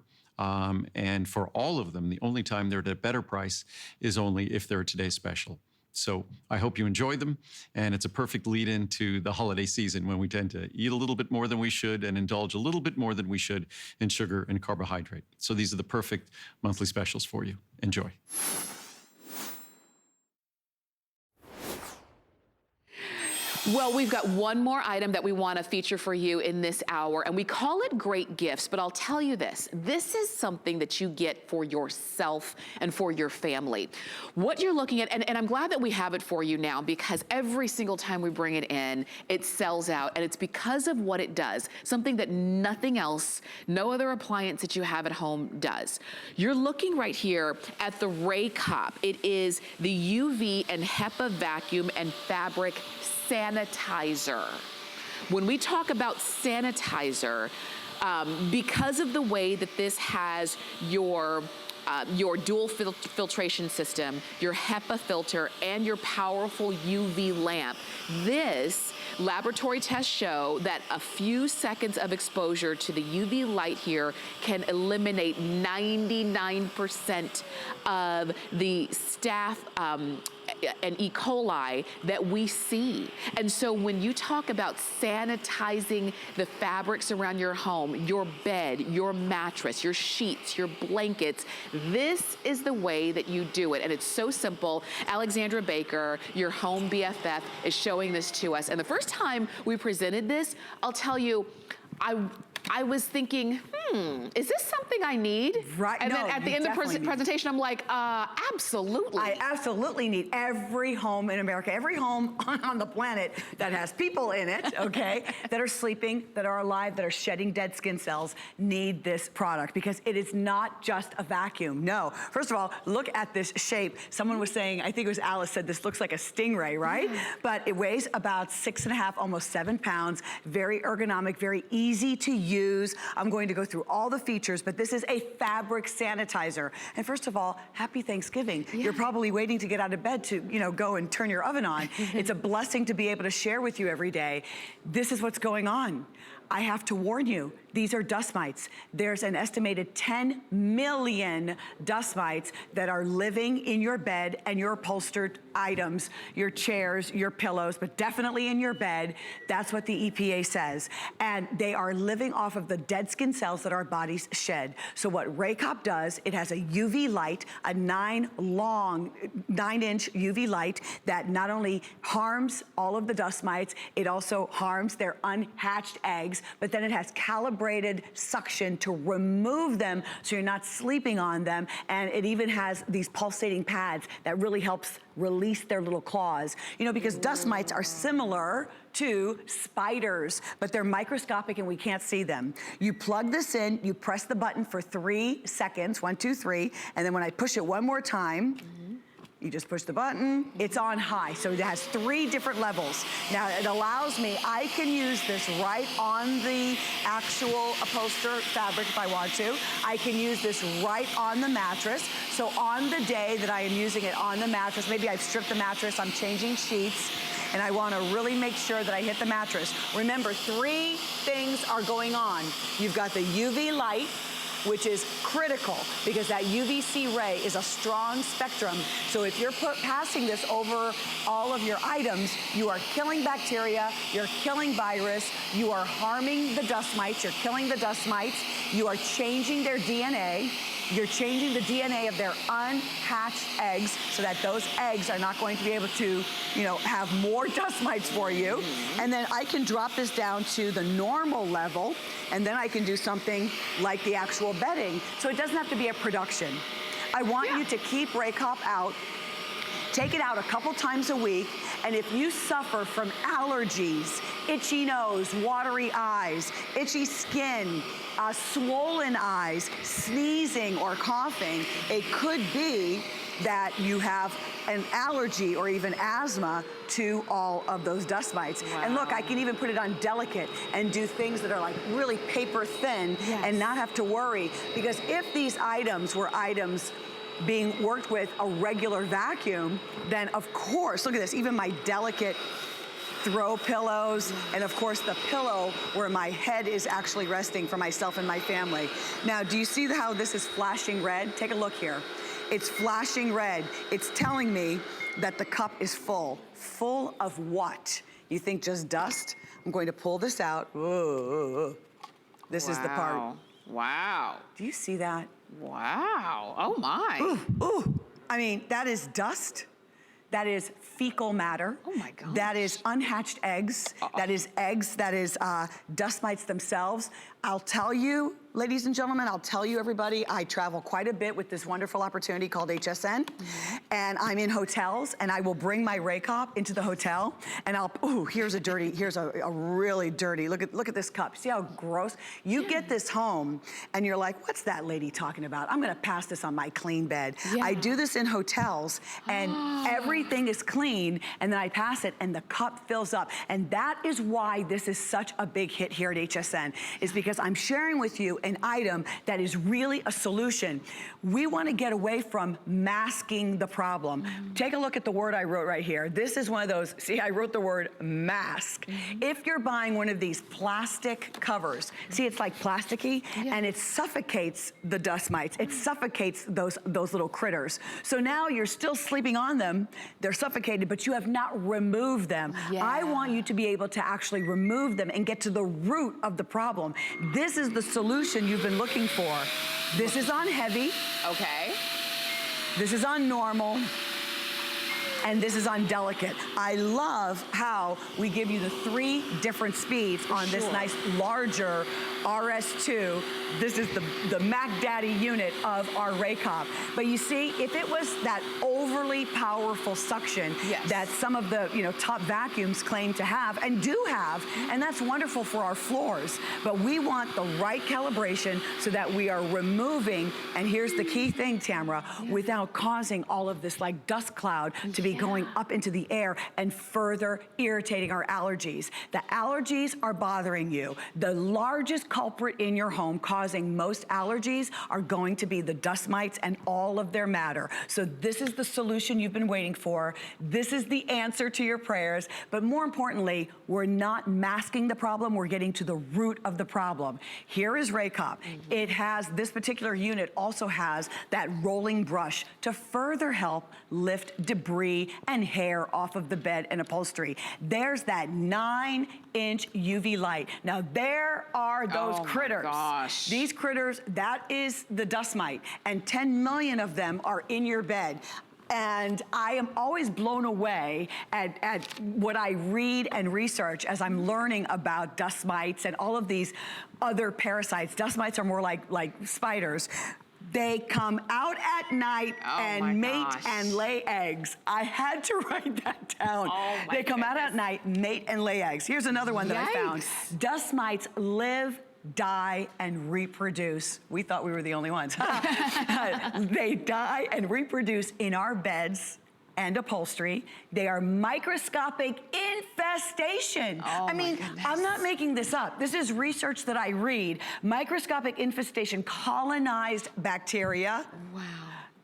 And for all of them, the only time they're at a better price is only if they're today's special. So I hope you enjoy them, and it's a perfect lead into the holiday season when we tend to eat a little bit more than we should and indulge a little bit more than we should in sugar and carbohydrate. So these are the perfect monthly specials for you. Enjoy. Well, we've got one more item that we want to feature for you in this hour, and we call it great gifts, but I'll tell you this is something that you get for yourself and for your family. What you're looking at, and I'm glad that we have it for you now, because every single time we bring it in, it sells out, and it's because of what it does, something that nothing else, no other appliance that you have at home does. You're looking right here at the Raycop. It is the UV and HEPA vacuum and fabric sanitizer. When we talk about sanitizer, because of the way that this has your dual filtration system, your HEPA filter, and your powerful UV lamp, this laboratory tests show that a few seconds of exposure to the UV light here can eliminate 99% of the staph and E. coli that we see. And so when you talk about sanitizing the fabrics around your home, your bed, your mattress, your sheets, your blankets, this is the way that you do it. And it's so simple. Alexandra Baker, your home BFF, is showing this to us. And the first time we presented this, I'll tell you, I was thinking, is this something I need? Right. And then at the end of the presentation, I'm like, absolutely. I absolutely need every home in America, every home on the planet that has people in it, okay, that are sleeping, that are alive, that are shedding dead skin cells, need this product, because it is not just a vacuum. No. First of all, look at this shape. Someone was saying, I think it was Alice said, this looks like a stingray, right? But it weighs about 6.5, almost 7 pounds. Very ergonomic, very easy to use. I'm going to go through all the features, but this is a fabric sanitizer. And first of all, happy Thanksgiving. Yeah. You're probably waiting to get out of bed to, go and turn your oven on. It's a blessing to be able to share with you every day. This is what's going on. I have to warn you, these are dust mites. There's an estimated 10 million dust mites that are living in your bed and your upholstered items, your chairs, your pillows, but definitely in your bed. That's what the EPA says. And they are living off of the dead skin cells that our bodies shed. So what Raycop does, it has a UV light, a 9-inch UV light that not only harms all of the dust mites, it also harms their unhatched eggs, but then it has calibrated suction to remove them so you're not sleeping on them. And it even has these pulsating pads that really helps release their little claws. Because dust mites are similar to spiders, but they're microscopic and we can't see them. You plug this in, you press the button for 3 seconds, 1, 2, 3, and then when I push it one more time, You just push the button, it's on high. So it has 3 different levels. Now it allows me, I can use this right on the actual upholster fabric if I want to. I can use this right on the mattress. So on the day that I am using it on the mattress, maybe I've stripped the mattress, I'm changing sheets, and I wanna really make sure that I hit the mattress. Remember, 3 things are going on. You've got the UV light, which is critical because that UVC ray is a strong spectrum. So if you're passing this over all of your items, you are killing bacteria, you're killing virus, you are harming the dust mites, you're killing the dust mites, you are changing their DNA, you're changing the DNA of their unhatched eggs so that those eggs are not going to be able to, you know, have more dust mites for you. And then I can drop this down to the normal level, and then I can do something like the actual bedding. So it doesn't have to be a production. I want you to keep Raycop out. Take it out a couple times a week, and if you suffer from allergies, itchy nose, watery eyes, itchy skin, swollen eyes, sneezing or coughing, it could be that you have an allergy or even asthma to all of those dust mites. Wow. And look, I can even put it on delicate and do things that are like really paper thin and not have to worry. Because if these items were items being worked with a regular vacuum, then of course, look at this, even my delicate throw pillows, and of course the pillow where my head is actually resting for myself and my family. Now, do you see how this is flashing red? Take a look here. It's flashing red. It's telling me that the cup is full. Full of what? You think just dust? I'm going to pull this out. Ooh. This is the part. Wow. Do you see that? Wow. Oh my. Ooh, ooh. I mean, that is dust. That is fecal matter. Oh my God. That is unhatched eggs. That is eggs. That is dust mites themselves. I'll tell you, ladies and gentlemen, I'll tell you everybody, I travel quite a bit with this wonderful opportunity called HSN. And I'm in hotels, and I will bring my Raycop into the hotel, and I'll, ooh, here's a really dirty, look at this cup. See how gross? You get this home, and you're like, what's that lady talking about? I'm gonna pass this on my clean bed. I do this in hotels, and everything is clean, and then I pass it, and the cup fills up. And that is why this is such a big hit here at HSN, is because I'm sharing with you an item that is really a solution. We want to get away from masking the problem. Take a look at the word I wrote right here. This is one of those, see, I wrote the word mask. If you're buying one of these plastic covers, see, it's like plasticky, and it suffocates the dust mites. It suffocates those little critters. So now you're still sleeping on them, they're suffocated, but you have not removed them. I want you to be able to actually remove them and get to the root of the problem. This is the solution you've been looking for. This is on heavy. Okay. This is on normal. And this is on delicate. I love how we give you the 3 different speeds on this nice larger RS2. This is the Mac Daddy unit of our Raycop. But you see, if it was that overly powerful suction that some of the top vacuums claim to have and do have, and that's wonderful for our floors, but we want the right calibration so that we are removing, and here's the key thing, Tamara, without causing all of this like dust cloud to be going up into the air and further irritating our allergies. The allergies are bothering you. The largest culprit in your home causing most allergies are going to be the dust mites and all of their matter. So this is the solution you've been waiting for. This is the answer to your prayers. But more importantly, we're not masking the problem, we're getting to the root of the problem. Here is Raycop. It has, this particular unit also has that rolling brush to further help lift debris and hair off of the bed and upholstery. There's that 9-inch UV light. Now there are those critters. Gosh. These critters, that is the dust mite, and 10 million of them are in your bed. And I am always blown away at what I read and research as I'm learning about dust mites and all of these other parasites. Dust mites are more like spiders. They come out at night and mate and lay eggs. I had to write that down. They come out at night, mate and lay eggs. Here's another one that I found. Dust mites live, die, and reproduce. We thought we were the only ones. They die and reproduce in our beds, and upholstery. They are microscopic infestation. Oh, I mean, my goodness. I'm not making this up. This is research that I read. Microscopic infestation, colonized bacteria. Wow.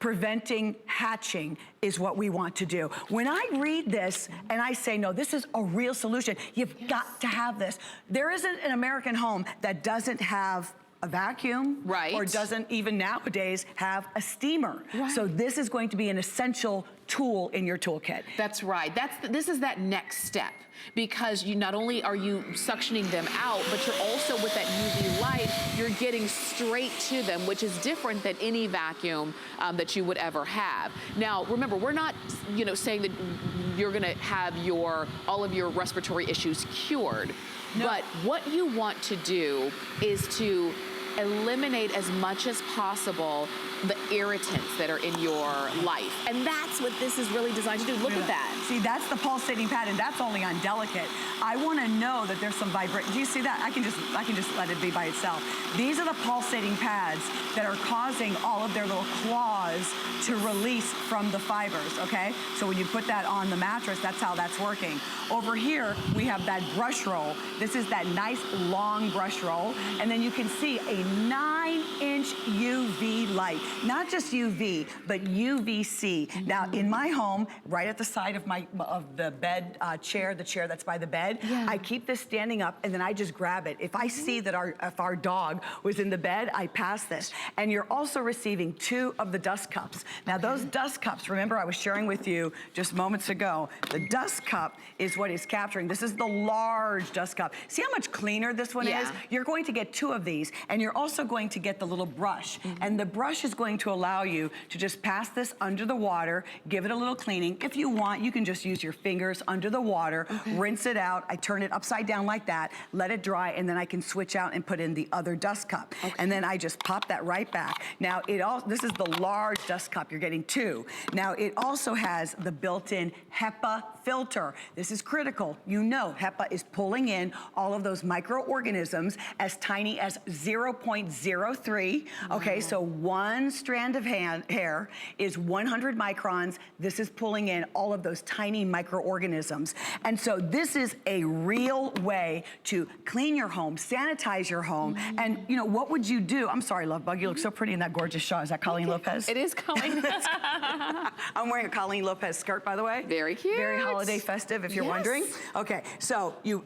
Preventing hatching is what we want to do. When I read this and I say, no, this is a real solution, you've got to have this. There isn't an American home that doesn't have a vacuum, right, or doesn't even nowadays have a steamer. Right. So this is going to be an essential tool in your toolkit. That's right. This is that next step, because you not only are you suctioning them out, but you're also, with that UV light, you're getting straight to them, which is different than any vacuum that you would ever have. Now, remember, we're not, saying that you're going to have all of your respiratory issues cured. No. But what you want to do is to eliminate as much as possible the irritants that are in your life. And that's what this is really designed to do. Look at that. See, that's the pulsating pad, and that's only on delicate. I want to know that there's some vibration. Do you see that? I can just let it be by itself. These are the pulsating pads that are causing all of their little claws to release from the fibers, okay? So when you put that on the mattress, that's how that's working. Over here, we have that brush roll. This is that nice long brush roll, and then you can see a 9-inch UV light. Not just UV, but UVC. Mm-hmm. Now, in my home, right at the side of the bed chair, the chair that's by the bed, I keep this standing up, and then I just grab it. If I see that if our dog was in the bed, I pass this. And you're also receiving 2 of the dust cups. Now, those dust cups, remember I was sharing with you just moments ago, the dust cup is what is capturing. This is the large dust cup. See how much cleaner this one is? You're going to get 2 of these, and you're also going to get the little brush. Mm-hmm. And the brush is going to allow you to just pass this under the water, give it a little cleaning. If you want, you can just use your fingers under the water, rinse it out. I turn it upside down like that, let it dry, and then I can switch out and put in the other dust cup. And then I just pop that right back. Now, this is the large dust cup. You're getting 2. Now, it also has the built-in HEPA filter. This is critical. You know HEPA is pulling in all of those microorganisms as tiny as 0.03. Okay, so 1 strand of hair is 100 microns. This is pulling in all of those tiny microorganisms. And so this is a real way to clean your home, sanitize your home. And what would you do? I'm sorry, Love Bug, you look so pretty in that gorgeous shawl. Is that Colleen Lopez? It is Colleen. I'm wearing a Colleen Lopez skirt, by the way. Very cute. Very holiday festive, if you're wondering. Okay, so you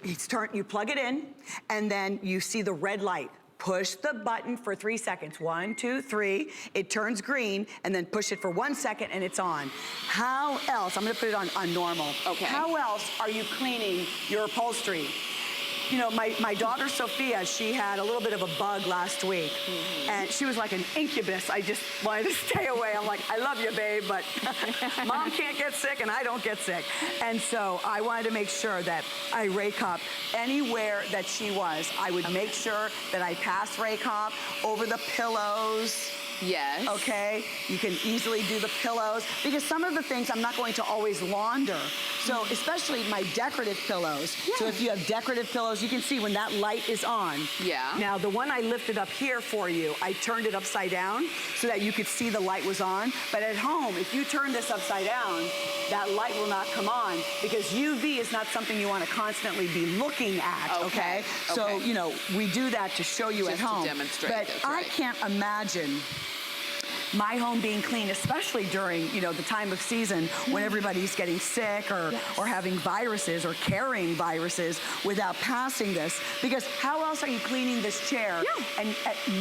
plug it in, and then you see the red light. Push the button for 3 seconds. 1, 2, 3. It turns green, and then push it for 1 second, and it's on. How else? I'm going to put it on normal. Okay. How else are you cleaning your upholstery? My daughter Sophia, she had a little bit of a bug last week, and she was like an incubus. I just wanted to stay away. I'm like, I love you, babe, but Mom can't get sick, and I don't get sick. And so I wanted to make sure that I Raycop anywhere that she was. I would make sure that I pass Raycop over the pillows. Yes. Okay, you can easily do the pillows, because some of the things I'm not going to always launder. So especially my decorative pillows. So if you have decorative pillows, you can see when that light is on. Yeah. Now the one I lifted up here for you, I turned it upside down so that you could see the light was on. But at home, if you turn this upside down, that light will not come on, because UV is not something you want to constantly be looking at, okay? So, we do that to show you just at home. To demonstrate but this, I can't imagine my home being clean, especially during, the time of season when everybody's getting sick or having viruses or carrying viruses, without passing this. Because how else are you cleaning this chair and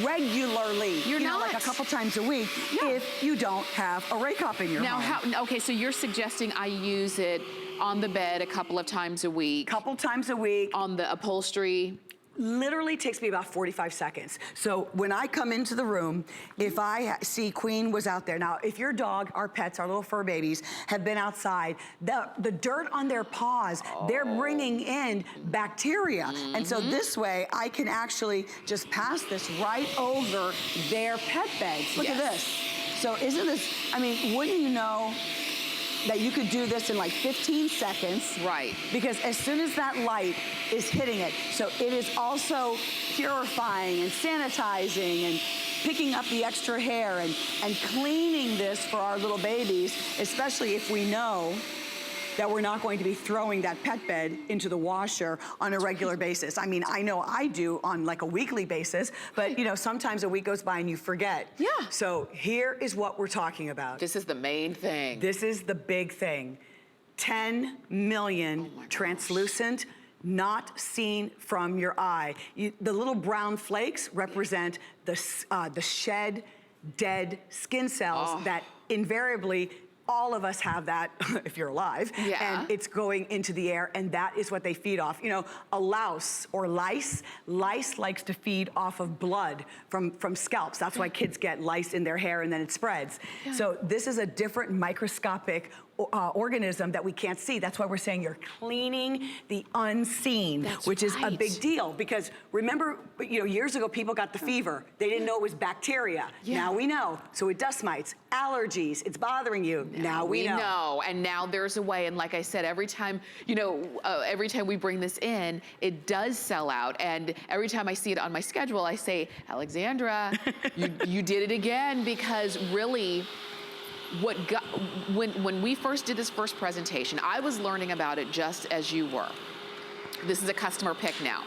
regularly, You're not. like a couple times a week, if you don't have a Raycop in your home? Now, okay, so you're suggesting I use it on the bed a couple of times a week. Couple times a week. On the upholstery. Literally takes me about 45 seconds. So when I come into the room, if I see Queen was out there. Now, if your dog, our pets, our little fur babies, have been outside, the dirt on their paws, they're bringing in bacteria. And so this way, I can actually just pass this right over their pet beds. Look at this. So isn't this, wouldn't you know, that you could do this in like 15 seconds. Right. Because as soon as that light is hitting it, so it is also purifying and sanitizing and picking up the extra hair and cleaning this for our little babies, especially if we know that we're not going to be throwing that pet bed into the washer on a regular basis. I mean, I know I do on like a weekly basis, but you know, sometimes a week goes by and you forget. Yeah. So here is what we're talking about. This is the main thing. This is the big thing. 10 million translucent, not seen from your eye. The little brown flakes represent the shed, dead skin cells that invariably all of us have that if you're alive, and it's going into the air, and that is what they feed off. You know, a louse or lice likes to feed off of blood from scalps. That's why kids get lice in their hair and then it spreads. So this is a different microscopic organism that we can't see. That's why we're saying you're cleaning the unseen, which is a big deal. Because remember, you know, years ago people got the fever. They didn't know it was bacteria. Now we know. So it dust mites, allergies, it's bothering you. Now we know. And now there's a way. And like I said, every time, you know, every time we bring this in, it does sell out. And every time I see it on my schedule, I say, Alexandra, you did it again, because really, when we first did this first presentation, I was learning about it just as you were. This is a customer pick now.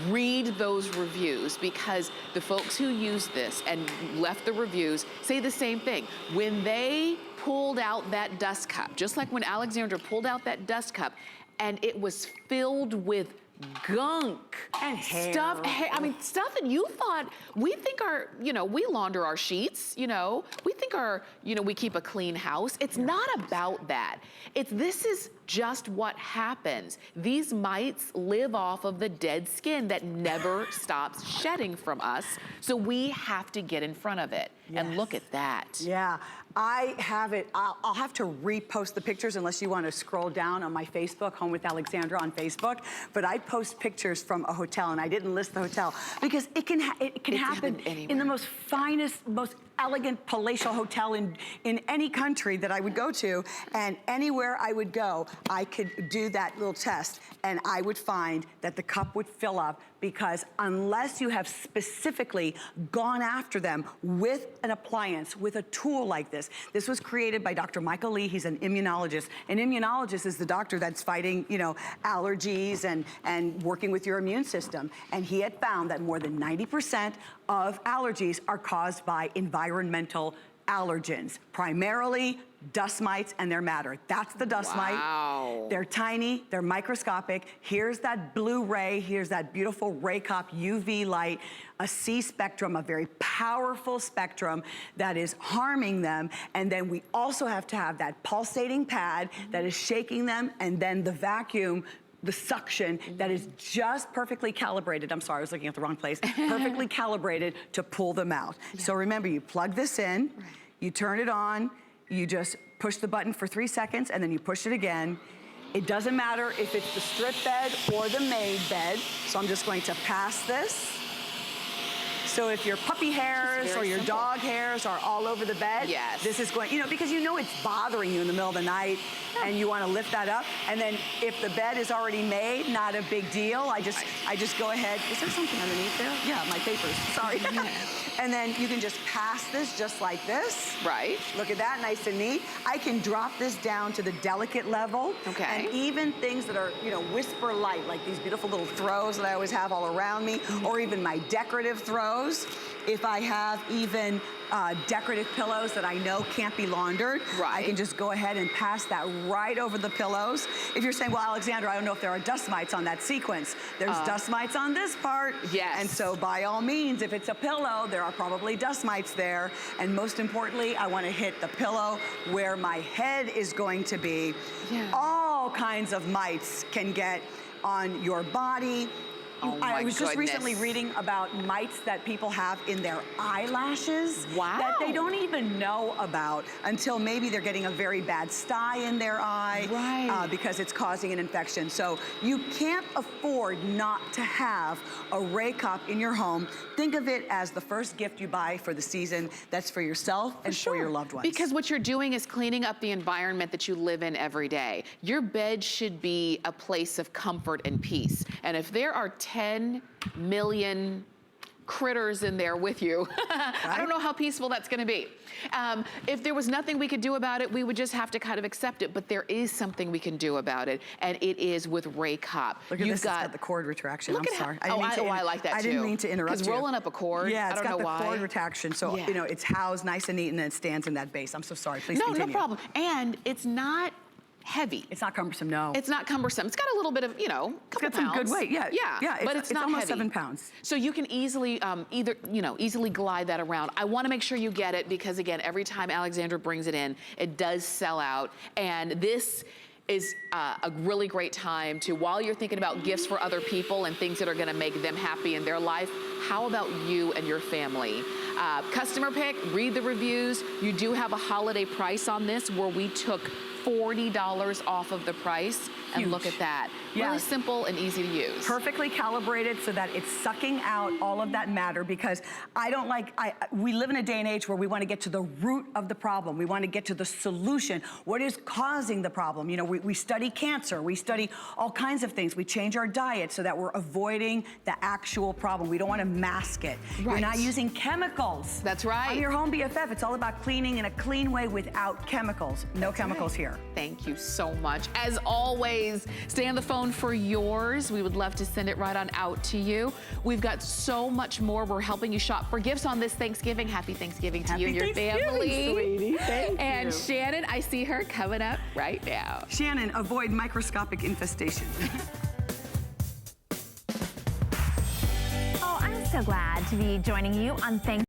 Read those reviews, because the folks who use this and left the reviews say the same thing. When they pulled out that dust cup, just like when Alexandra pulled out that dust cup, and it was filled with gunk and hair. Stuff, I mean, stuff that you thought, we think our, you know, we launder our sheets, you know, we think our, you know, we keep a clean house. It's not about that. This is just what happens. These mites live off of the dead skin that never stops shedding from us. So we have to get in front of it. And look at that. Yeah. I have it. I'll have to repost the pictures unless you want to scroll down on my Facebook, Home with Alexandra on Facebook. But I post pictures from a hotel, and I didn't list the hotel because it can happen in the most finest, most elegant palatial hotel in any country that I would go to, and anywhere I would go, I could do that little test, and I would find that the cup would fill up, because unless you have specifically gone after them with an appliance, with a tool like this. This was created by Dr. Michael Lee. He's an immunologist. An immunologist is the doctor that's fighting, you know, allergies and working with your immune system. And he had found that more than 90% of allergies are caused by environmental allergens, primarily dust mites and their matter. That's the dust mite. They're tiny, they're microscopic. Here's that blue ray, here's that beautiful Raycop UV light, a C spectrum, a very powerful spectrum that is harming them. And then we also have to have that pulsating pad that is shaking them, and then the vacuum, the suction that is just perfectly calibrated. I'm sorry, I was looking at the wrong place. Perfectly calibrated to pull them out. So remember, you plug this in, you turn it on, you just push the button for 3 seconds, and then you push it again. It doesn't matter if it's the strip bed or the made bed. So I'm just going to pass this. So if your puppy hairs or your dog hairs are all over the bed, this is going, you know, because you know it's bothering you in the middle of the night and you want to lift that up. And then if the bed is already made, not a big deal. I just go ahead. Is there something underneath there? Yeah, my papers, sorry. And then you can just pass this just like this. Right. Look at that, nice and neat. I can drop this down to the delicate level. Okay. And even things that are, you know, whisper light, like these beautiful little throws that I always have all around me, or even my decorative throws. If I have even decorative pillows that I know can't be laundered, I can just go ahead and pass that right over the pillows. If you're saying, well, Alexandra, I don't know if there are dust mites on that sequence. There's dust mites on this part. Yes. And so by all means, if it's a pillow, there are probably dust mites there. And most importantly, I want to hit the pillow where my head is going to be. All kinds of mites can get on your body, Oh I my was just recently goodness. reading about mites that people have in their eyelashes Wow. that they don't even know about until maybe they're getting a very bad sty in their eye because it's causing an infection. So you can't afford not to have a Raycop in your home. Think of it as the first gift you buy for the season. That's for yourself and for your loved ones. Because what you're doing is cleaning up the environment that you live in every day. Your bed should be a place of comfort and peace. And if there are 10 million critters in there with you, I don't know how peaceful that's gonna be. If there was nothing we could do about it, we would just have to kind of accept it, but there is something we can do about it, and it is with Raycop. Look at this, it's got the cord retraction. I'm sorry. I like that too. I didn't mean to interrupt you. Because rolling up a cord, yeah, I don't know why. It's got the cord retraction, so you know, it's housed nice and neat and then it stands in that base. I'm so sorry, please continue. No problem. And it's not heavy. It's not cumbersome, no. It's not cumbersome. It's got a little bit of, you know, it's got some good weight, yeah. But it's not almost heavy. 7 pounds. So you can easily, easily glide that around. I wanna make sure you get it because again, every time Alexandra brings it in, it does sell out. And this is a really great time to, while you're thinking about gifts for other people and things that are gonna make them happy in their life, how about you and your family? Customer pick, read the reviews. You do have a holiday price on this where we took $40 off of the price. And look at that. Really simple and easy to use. Perfectly calibrated so that it's sucking out all of that matter, because we live in a day and age where we want to get to the root of the problem. We want to get to the solution. What is causing the problem? You know, we study cancer. We study all kinds of things. We change our diet so that we're avoiding the actual problem. We don't want to mask it. You're not using chemicals. That's right. On your home BFF, it's all about cleaning in a clean way without chemicals. No chemicals here. Thank you so much. As always, stay on the phone for yours. We would love to send it right on out to you. We've got so much more. We're helping you shop for gifts on this Thanksgiving. Happy Thanksgiving to you and your family. Sweetie. Thank and you. Shannon, I see her coming up right now. Shannon, avoid microscopic infestation. Oh, I'm so glad to be joining you on Thanksgiving.